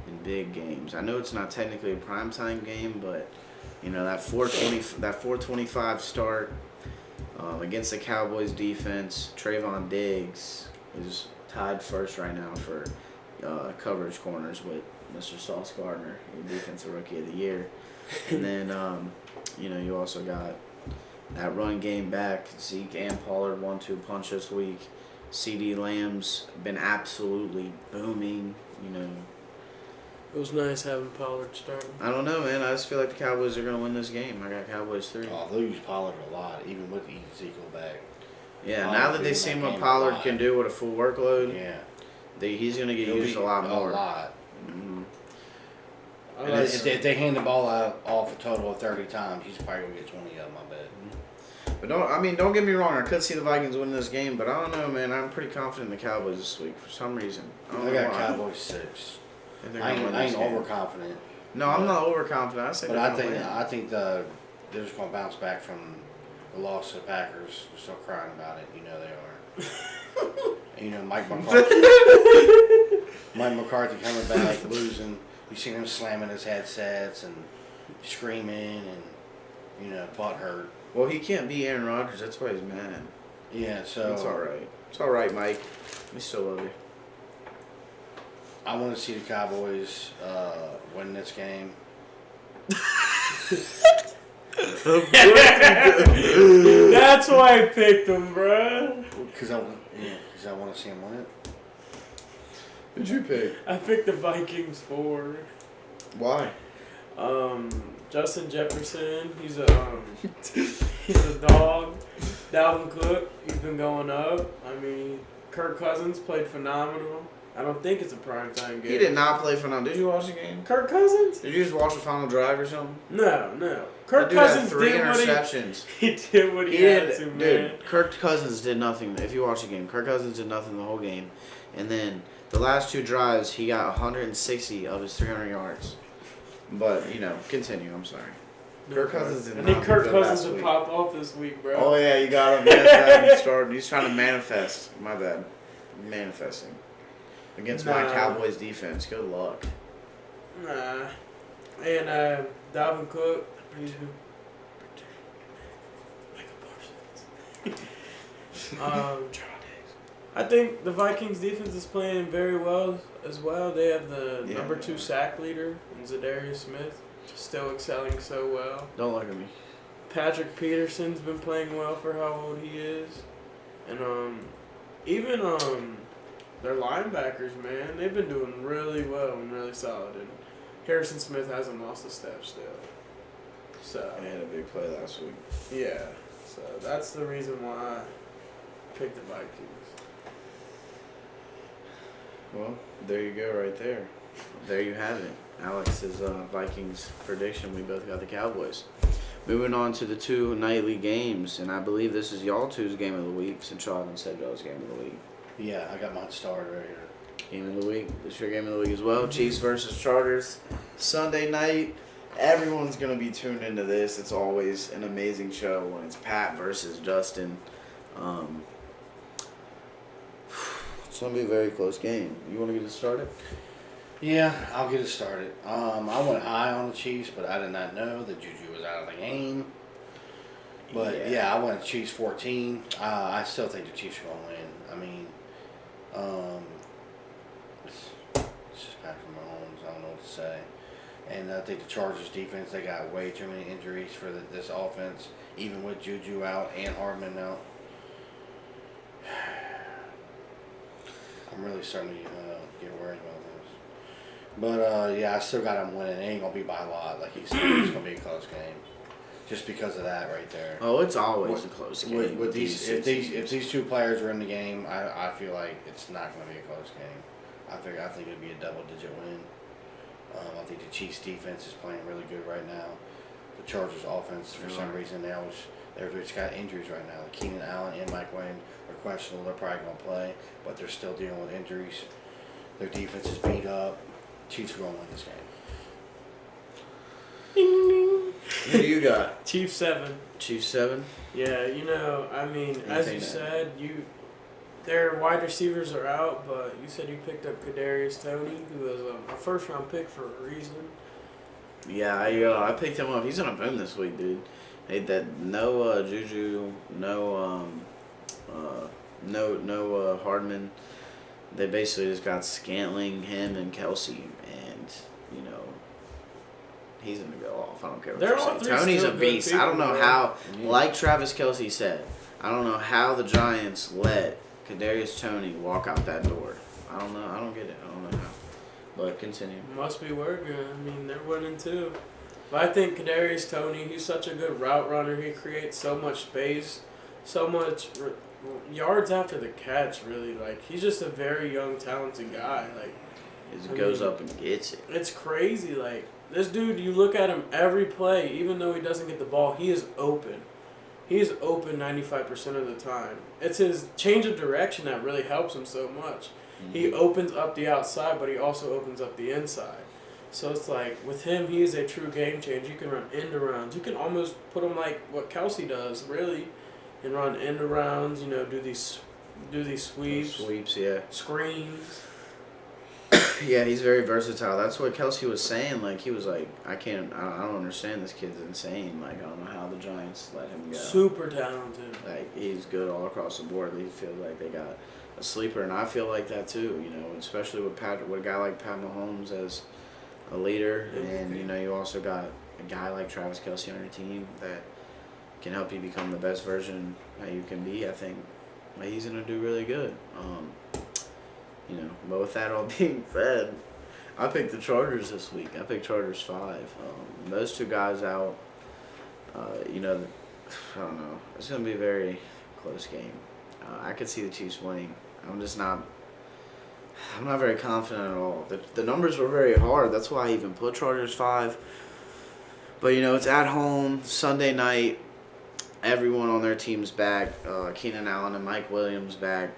Speaker 1: in big games. I know it's not technically a primetime game, but, you know, that 425 start against the Cowboys defense. Trayvon Diggs is tied first right now for coverage corners with Mr. Sauce Gardner, your defensive rookie of the year. And then, you know, you also got that run game back. Zeke and Pollard 1-2 punch this week. CD Lamb's been absolutely booming, you know.
Speaker 2: It was nice having Pollard starting.
Speaker 1: I don't know, man. I just feel like the Cowboys are going to win this game. I got Cowboys 3.
Speaker 3: Oh, they'll use Pollard a lot, even with Ezekiel back.
Speaker 1: Yeah, now that they've seen what Pollard can do with a full workload,
Speaker 3: yeah,
Speaker 1: he's going to get used a lot more.
Speaker 3: A lot.
Speaker 1: Mm-hmm.
Speaker 3: And if they hand the ball out off a total of 30 times, he's probably going to get 20 of them, I bet.
Speaker 1: But don't get me wrong. I could see the Vikings winning this game, but I don't know, man. I'm pretty confident in the Cowboys this week for some reason.
Speaker 3: I got Cowboys 6. I ain't overconfident.
Speaker 1: No, I'm not overconfident.
Speaker 3: I think they're just gonna bounce back from the loss to the Packers. They're still crying about it. You know they are. You know Mike McCarthy coming back, losing. You seen him slamming his headsets and screaming and, you know, butt hurt.
Speaker 1: Well, he can't be Aaron Rodgers. That's why he's mad.
Speaker 3: Yeah, so
Speaker 1: it's all right. It's all right, Mike. We still love you.
Speaker 3: I want to see the Cowboys win this game.
Speaker 2: That's why I picked them, bro.
Speaker 3: Because I want to see them win it.
Speaker 1: Who'd you pick?
Speaker 2: I picked the Vikings 4.
Speaker 1: Why?
Speaker 2: Justin Jefferson, he's a dog. Dalvin Cook, he's been going up. I mean, Kirk Cousins played phenomenal. I don't think it's a primetime game.
Speaker 1: He did not play phenomenal. Did you watch the game?
Speaker 2: Kirk Cousins?
Speaker 1: Did you just watch the final drive or something?
Speaker 2: No. Kirk
Speaker 1: Dude
Speaker 2: Cousins
Speaker 1: had 3
Speaker 2: did
Speaker 1: interceptions.
Speaker 2: He did what he had to, man.
Speaker 1: Dude, Kirk Cousins did nothing. If you watch the game, Kirk Cousins did nothing the whole game. And then the last 2 drives, he got 160 of his 300 yards. But, you know, continue. I'm sorry. Kirk Cousins did not.
Speaker 2: I think Kirk Cousins would pop off this week, bro.
Speaker 1: Oh, yeah, you got him. Man, he's trying to manifest. My bad. Manifesting. Against my Cowboys defense. Good luck.
Speaker 2: Nah. And Dalvin Cook. I think the Vikings defense is playing very well as well. They have the number 2 sack leader, Zadarius Smith, still excelling so well.
Speaker 1: Don't look at me.
Speaker 2: Patrick Peterson's been playing well for how old he is. And even their linebackers, man, they've been doing really well and really solid. And Harrison Smith hasn't lost a step still. So
Speaker 1: He had a big play last week.
Speaker 2: yeah. So that's the reason why I picked the Vikings.
Speaker 1: Well, there you go right there. There you have it. Alex's Vikings prediction. We both got the Cowboys. Moving on to the 2 nightly games, and I believe this is y'all two's game of the week since y'all haven't said y'all's game of the week.
Speaker 3: Yeah, I got mine started right here.
Speaker 1: Game of the week. This your game of the week as well. Chiefs versus Chargers. Sunday night. Everyone's going to be tuned into this. It's always an amazing show when it's Pat versus Justin. It's going to be a very close game. You want to get it started?
Speaker 3: Yeah, I'll get it started. I went high on the Chiefs, but I did not know that Juju was out of the game. But yeah, I went Chiefs 14. I still think the Chiefs are going to win. I mean, it's just Patrick Mahomes. I don't know what to say. And I think the Chargers defense, they got way too many injuries for this offense, even with Juju out and Hardman out. I'm really starting to get worried about this. But, yeah, I still got them winning. It ain't going to be by a lot. Like he said, it's going to be a close game. Just because of that right there.
Speaker 1: Oh, it's always a close game.
Speaker 3: With these, if these two players are in the game, I feel like it's not going to be a close game. I think it'll be a double-digit win. I think the Chiefs defense is playing really good right now. The Chargers offense, for some reason, they've just got injuries right now. Keenan Allen and Mike Williams are questionable. They're probably going to play, but they're still dealing with injuries. Their defense is beat up. Chiefs are going to win this game.
Speaker 1: Who do you got?
Speaker 2: Chiefs 7.
Speaker 1: Chiefs 7?
Speaker 2: Yeah, I mean, as you said, their wide receivers are out, but you said you picked up Kadarius Toney, who was a first-round pick for a reason.
Speaker 1: Yeah, I picked him up. He's on a boom this week, dude. Hey, that no Juju, no Hardman. They basically just got Scantling, him, and Kelsey, and he's gonna go off. I don't care what
Speaker 2: They're
Speaker 1: you
Speaker 2: all
Speaker 1: say.
Speaker 2: three
Speaker 1: Tony's a
Speaker 2: still good
Speaker 1: beast. I don't know
Speaker 2: people,
Speaker 1: how.
Speaker 3: Yeah.
Speaker 1: Like Travis Kelsey said, I don't know how the Giants let Kadarius Toney walk out that door. I don't know. I don't get it. I don't know how. But continue.
Speaker 2: Must be working. I mean, they're winning too. But I think Kadarius Toney, he's such a good route runner. He creates so much space, so much yards after the catch, really. Like, he's just a very young, talented guy. Like,
Speaker 1: He goes up and gets it.
Speaker 2: it's crazy. Like, this dude, you look at him every play, even though he doesn't get the ball, he is open. He is open 95% of the time. It's his change of direction that really helps him so much. He opens up the outside, but he also opens up the inside. So it's like, with him, he is a true game changer. You can run end arounds. You can almost put him like what Kelsey does, really, and run end arounds. Do these sweeps,
Speaker 1: Yeah.
Speaker 2: screens.
Speaker 1: Yeah, he's very versatile. That's what Kelsey was saying. Like, he was like, I don't understand. This kid's insane. Like, I don't know how the Giants let him go.
Speaker 2: Super talented.
Speaker 1: Like, he's good all across the board. He feels like they got a sleeper, and I feel like that too. Especially with a guy like Pat Mahomes as a leader, and you also got a guy like Travis Kelsey on your team that can help you become the best version that you can be. I think he's gonna do really good. But with that all being said, I picked the Chargers this week. I picked Chargers 5. Those two guys out. I don't know. It's gonna be a very close game. I could see the Chiefs winning. I'm not very confident at all. The numbers were very hard. That's why I even put Chargers 5. But it's at home, Sunday night. Everyone on their team's back. Keenan Allen and Mike Williams back.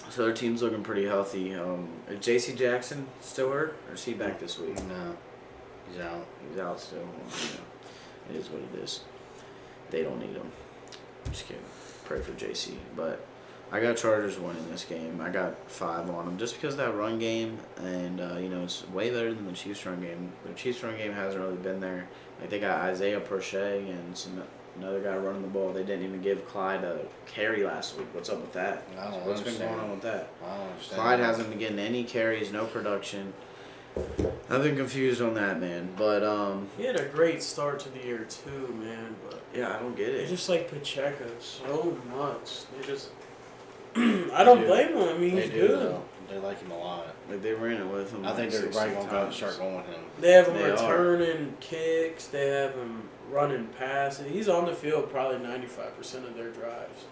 Speaker 1: So their team's looking pretty healthy. Is J.C. Jackson still hurt, or is he back this week?
Speaker 3: No, he's out.
Speaker 1: He's out still. Well, it is what it is. They don't need him. Just kidding. Pray for JC. But I got Chargers winning this game. I got 5 on them just because of that run game, and it's way better than the Chiefs run game. The Chiefs run game hasn't really been there. Like, they got Isaiah Prochet and another guy running the ball. They didn't even give Clyde a carry last week. What's up with that? What's been going on with that?
Speaker 3: I don't understand.
Speaker 1: Clyde hasn't been getting any carries, no production. I've been confused on that, man. But
Speaker 2: He had a great start to the year too, man. But
Speaker 1: yeah, I don't get
Speaker 2: they
Speaker 1: it.
Speaker 2: just like Pacheco so much. They just I don't blame him. I mean, he's good.
Speaker 3: Though. They like him a lot.
Speaker 1: Like, they ran it with him.
Speaker 3: I think they're
Speaker 1: 60
Speaker 3: right going to
Speaker 1: times.
Speaker 3: start going with him.
Speaker 2: They have him
Speaker 1: They are.
Speaker 2: returning kicks. They have him running passes. He's on the field probably 95% of their drives.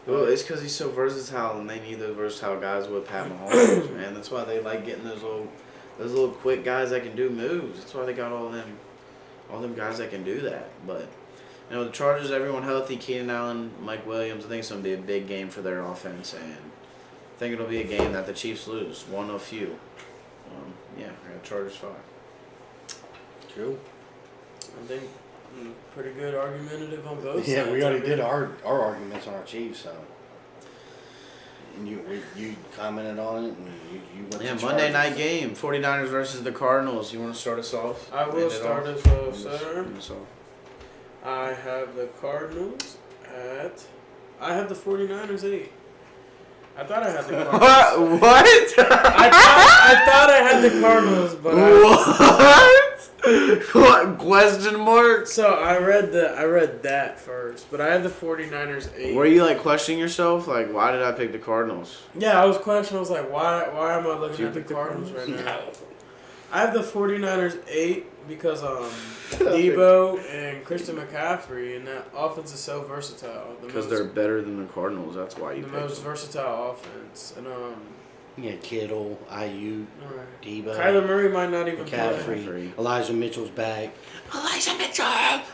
Speaker 1: Well, it's because he's so versatile, and they need those versatile guys with Pat Mahomes, man. That's why they like getting those little quick guys that can do moves. That's why they got all them guys that can do that. But the Chargers, everyone healthy. Keenan Allen, Mike Williams. I think it's gonna be a big game for their offense, and think it'll be a game that the Chiefs lose. One of few. Yeah, I got Chargers 5.
Speaker 3: Cool.
Speaker 2: I think pretty good argumentative on both sides.
Speaker 3: Yeah, we already
Speaker 2: I mean,
Speaker 3: did our arguments on our Chiefs, so. And you commented on it, and you went
Speaker 1: Yeah,
Speaker 3: to
Speaker 1: Monday
Speaker 3: Chargers.
Speaker 1: night game. 49ers versus the Cardinals. You want to start us off?
Speaker 2: I will
Speaker 1: End it
Speaker 2: start
Speaker 1: off?
Speaker 2: us off,
Speaker 1: End us-
Speaker 2: sir.
Speaker 1: end us off.
Speaker 2: I have the Cardinals at. I have the 49ers 8. I thought I had the Cardinals.
Speaker 1: What?
Speaker 2: I thought I had the Cardinals, but
Speaker 1: What? Question mark?
Speaker 2: so I read that first, but I had the 49ers 8.
Speaker 1: Were you like questioning yourself? Like, why did I pick the Cardinals?
Speaker 2: Yeah, I was questioning. I was like, why am I looking
Speaker 1: Did you
Speaker 2: at the
Speaker 1: pick the
Speaker 2: Cardinals right now?
Speaker 3: No.
Speaker 2: I have the 49ers 8 because Debo and Christian McCaffrey, and that offense is so versatile.
Speaker 1: Because they're better than the Cardinals. That's why you
Speaker 2: the
Speaker 1: picked
Speaker 2: most
Speaker 1: them.
Speaker 2: versatile offense. And
Speaker 3: Yeah, Kittle, IU,
Speaker 2: alright.
Speaker 3: Debo,
Speaker 2: Kyler Murray might not even play.
Speaker 3: McCaffrey, Elijah Mitchell's back.
Speaker 1: Elijah Mitchell!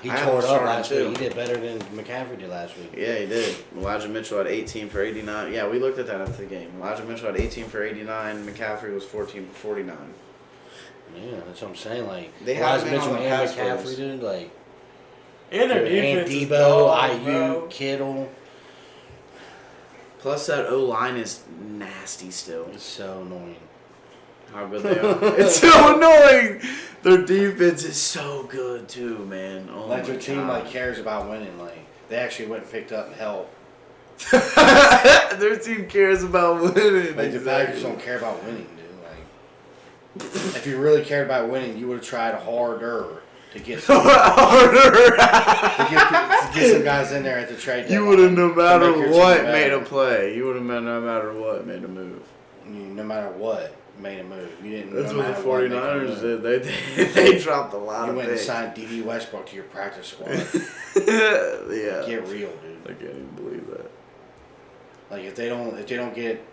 Speaker 3: He
Speaker 1: I
Speaker 3: tore it
Speaker 1: have
Speaker 3: up
Speaker 1: him
Speaker 3: last
Speaker 1: too.
Speaker 3: week. He did better than McCaffrey did last week.
Speaker 1: Yeah, he did. Elijah Mitchell had 18 for 89. Yeah, we looked at that after the game. Elijah Mitchell had 18 for 89. McCaffrey was 14 for 49.
Speaker 3: Yeah, that's what I'm saying. Like
Speaker 1: They have
Speaker 3: Elijah
Speaker 1: him in
Speaker 3: Mitchell
Speaker 1: on the
Speaker 3: and
Speaker 1: pass
Speaker 3: McCaffrey,
Speaker 1: rush.
Speaker 3: dude. Like
Speaker 2: And their
Speaker 3: and
Speaker 2: defense is
Speaker 3: Debo,
Speaker 2: dog,
Speaker 3: IU,
Speaker 2: bro.
Speaker 3: Kittle.
Speaker 1: Plus, that O line is nasty still.
Speaker 3: It's so annoying.
Speaker 1: How good they are. It's so annoying. Their defense is so good, too, man. Oh,
Speaker 3: Like
Speaker 1: my
Speaker 3: their team
Speaker 1: God.
Speaker 3: like cares about winning. Like they actually went and picked up help.
Speaker 1: Their team cares about winning.
Speaker 3: Like the Packers don't care about winning, dude. Like if you really cared about winning, you would have tried harder to get some,
Speaker 1: Harder.
Speaker 3: to get some guys in there at the trade.
Speaker 1: You
Speaker 3: deadline
Speaker 1: would have, no
Speaker 3: to
Speaker 1: matter
Speaker 3: make your team
Speaker 1: what,
Speaker 3: better.
Speaker 1: made a play. You would have, no matter what, made a move.
Speaker 3: No matter what, made a move. You didn't.
Speaker 1: That's
Speaker 3: no
Speaker 1: what the
Speaker 3: matter what, make a
Speaker 1: 49ers
Speaker 3: move.
Speaker 1: did. They dropped a lot
Speaker 3: You
Speaker 1: of
Speaker 3: went and
Speaker 1: picks.
Speaker 3: signed D.D. Westbrook to your practice squad.
Speaker 1: Yeah.
Speaker 3: Get real, dude.
Speaker 1: I can't even believe that.
Speaker 3: Like if they don't get,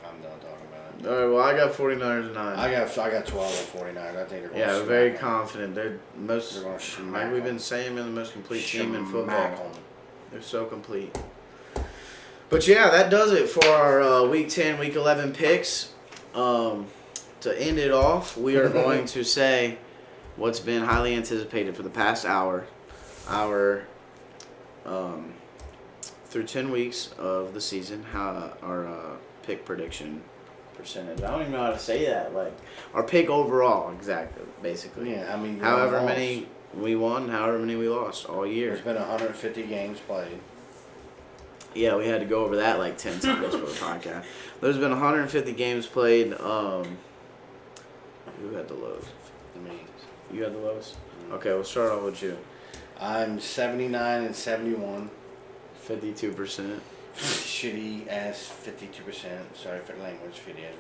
Speaker 3: I'm done talking about it.
Speaker 1: All right, well, I got 49ers 9.
Speaker 3: I got 12 and 49. I think they're going
Speaker 1: Yeah,
Speaker 3: to
Speaker 1: very confident. They're
Speaker 3: They're
Speaker 1: most,
Speaker 3: going to smack
Speaker 1: like we've been
Speaker 3: 'em.
Speaker 1: saying, they're the most complete team in
Speaker 3: Smack
Speaker 1: football.
Speaker 3: 'em.
Speaker 1: They're so complete. But yeah, that does it for our Week 10, Week 11 picks. To end it off, we are going to say what's been highly anticipated for the past hour. Through 10 weeks of the season, how our pick prediction percentage. I don't even know how to say that. Like our pick overall, exactly, basically.
Speaker 3: Yeah, I mean,
Speaker 1: However
Speaker 3: lost.
Speaker 1: many we won, however many we lost all year.
Speaker 3: There's been 150 games played.
Speaker 1: Yeah, we had to go over that like 10 times for the podcast. There's been 150 games played. Who had the lowest?
Speaker 3: Me.
Speaker 1: You had the lowest? Okay, we'll start off with you.
Speaker 3: I'm 79 and 71.
Speaker 1: 52%.
Speaker 3: Shitty ass 52%. Sorry for the language. Shitty ass 52%.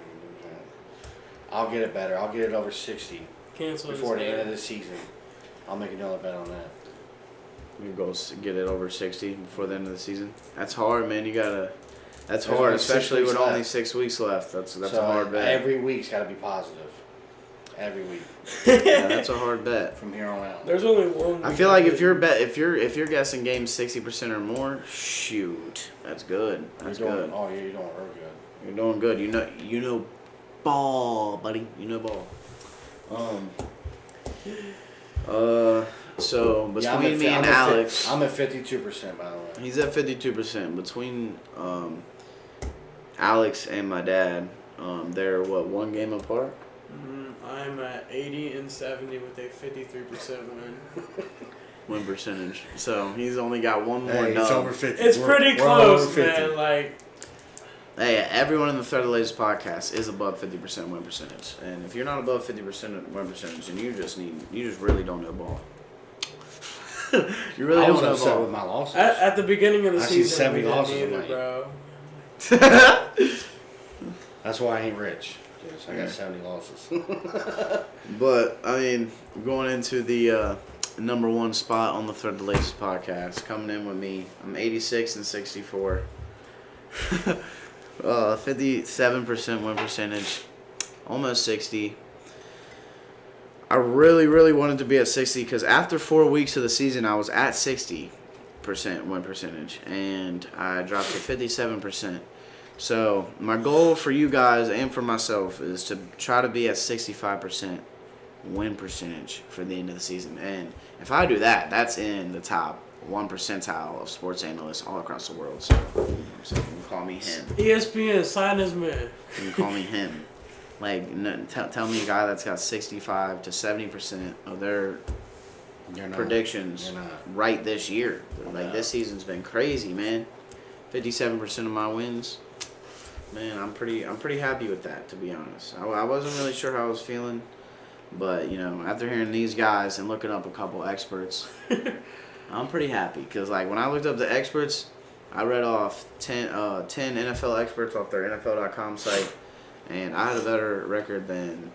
Speaker 3: I'll get it better. I'll get it over 60
Speaker 2: Cancel
Speaker 3: before the
Speaker 2: this
Speaker 3: end of
Speaker 2: game.
Speaker 3: the season. I'll make another bet on that.
Speaker 1: You go get it over 60 before the end of the season. That's hard, man. You gotta. That's
Speaker 3: There's
Speaker 1: hard,
Speaker 3: only 6
Speaker 1: especially
Speaker 3: weeks
Speaker 1: with only
Speaker 3: left.
Speaker 1: 6 weeks left. That's
Speaker 3: So
Speaker 1: a hard bet.
Speaker 3: Every week's got to be positive. Every week
Speaker 1: Yeah, that's a hard bet.
Speaker 3: from here on out.
Speaker 2: There's only one.
Speaker 1: I feel like if you're guessing games 60% or more, shoot, that's good. That's
Speaker 3: you're doing,
Speaker 1: good.
Speaker 3: Oh yeah, you're doing real good.
Speaker 1: You're doing good. You know, ball, buddy. You know ball. So
Speaker 3: Yeah, I'm
Speaker 1: between
Speaker 3: at
Speaker 1: me
Speaker 3: fi-
Speaker 1: and
Speaker 3: I'm at fi-
Speaker 1: Alex,
Speaker 3: I'm at 52% by the way.
Speaker 1: he's at 52%. Between Alex and my dad, they're what, one game apart?
Speaker 2: I'm at 80 and 70 with a 53% win.
Speaker 1: Win percentage. So he's only got one more
Speaker 3: Hey, it's
Speaker 1: dub.
Speaker 3: over 50.
Speaker 2: It's
Speaker 3: We're-
Speaker 2: pretty
Speaker 3: we're all
Speaker 2: close,
Speaker 3: over 50.
Speaker 2: man. Like,
Speaker 1: Hey, everyone in the Thread of the Latest podcast is above 50% win percentage, and if you're not above 50% win percentage, then you just really don't know ball. You really
Speaker 3: I
Speaker 1: don't
Speaker 3: was
Speaker 1: know
Speaker 3: upset
Speaker 1: ball.
Speaker 3: with my losses.
Speaker 2: at the beginning of the
Speaker 3: I see
Speaker 2: season,
Speaker 3: 70
Speaker 2: we didn't
Speaker 3: losses
Speaker 2: either,
Speaker 3: in my-
Speaker 2: bro.
Speaker 3: That's why I ain't rich. I got 70 losses.
Speaker 1: But I mean, going into the number one spot on the Thread of the Latest podcast, coming in with me, I'm 86 and 64. 57% win percentage, almost 60. I really, really wanted to be at 60 because after 4 weeks of the season, I was at 60% win percentage, and I dropped to 57%. So my goal for you guys and for myself is to try to be at 65% win percentage for the end of the season. And if I do that, that's in the top 1 percentile of sports analysts all across the world. So you can call me him.
Speaker 2: ESPN, sign this man.
Speaker 1: You can call me him. Like, tell me a guy that's got 65 to 70% of their predictions right this year. Like, this season's been crazy, man. 57% of my wins. Man, I'm pretty happy with that, to be honest. I wasn't really sure how I was feeling, but after hearing these guys and looking up a couple experts, I'm pretty happy because like when I looked up the experts, I read off 10 NFL experts off their NFL.com site, and I had a better record than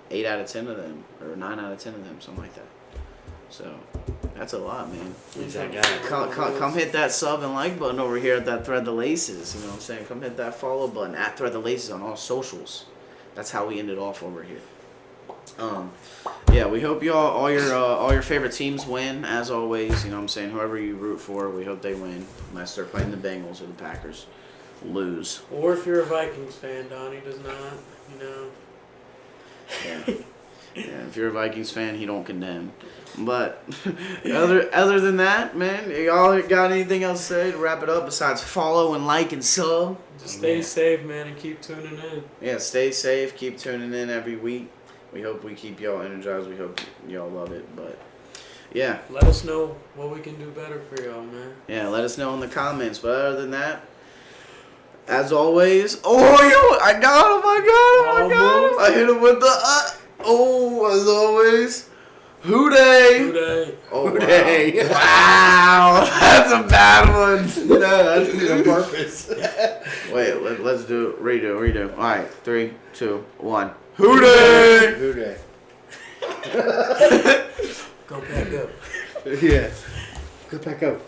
Speaker 1: 8 out of 10 of them or 9 out of 10 of them, something like that. So that's a lot, man.
Speaker 3: Who's that guy?
Speaker 1: Come hit that sub and like button over here at that Thread the Laces. You know what I'm saying? Come hit that follow button at Thread the Laces on all socials. That's how we ended off over here. Yeah, we hope all your favorite teams win as always. You know what I'm saying? Whoever you root for, we hope they win. Unless they're playing the Bengals or the Packers, lose.
Speaker 2: Or if you're a Vikings fan, Donnie does not.
Speaker 1: Yeah. Yeah, if you're a Vikings fan, he don't condemn. But other than that, man, y'all got anything else to say to wrap it up besides follow and like and sub?
Speaker 2: Just stay safe, man, and keep tuning in.
Speaker 1: Yeah, stay safe. Keep tuning in every week. We hope we keep y'all energized. We hope y'all love it. But yeah,
Speaker 2: let us know what we can do better for y'all, man.
Speaker 1: Yeah, let us know in the comments. But other than that, as always, I got him. I hit him with the as always. Hooday!
Speaker 2: Oh,
Speaker 1: Hooday! Wow, that's a bad one.
Speaker 3: No, that's on purpose.
Speaker 1: Wait, let's do redo. All right, 3, 2, 1. Hooday!
Speaker 2: Go back up.
Speaker 3: Yeah. Go back up.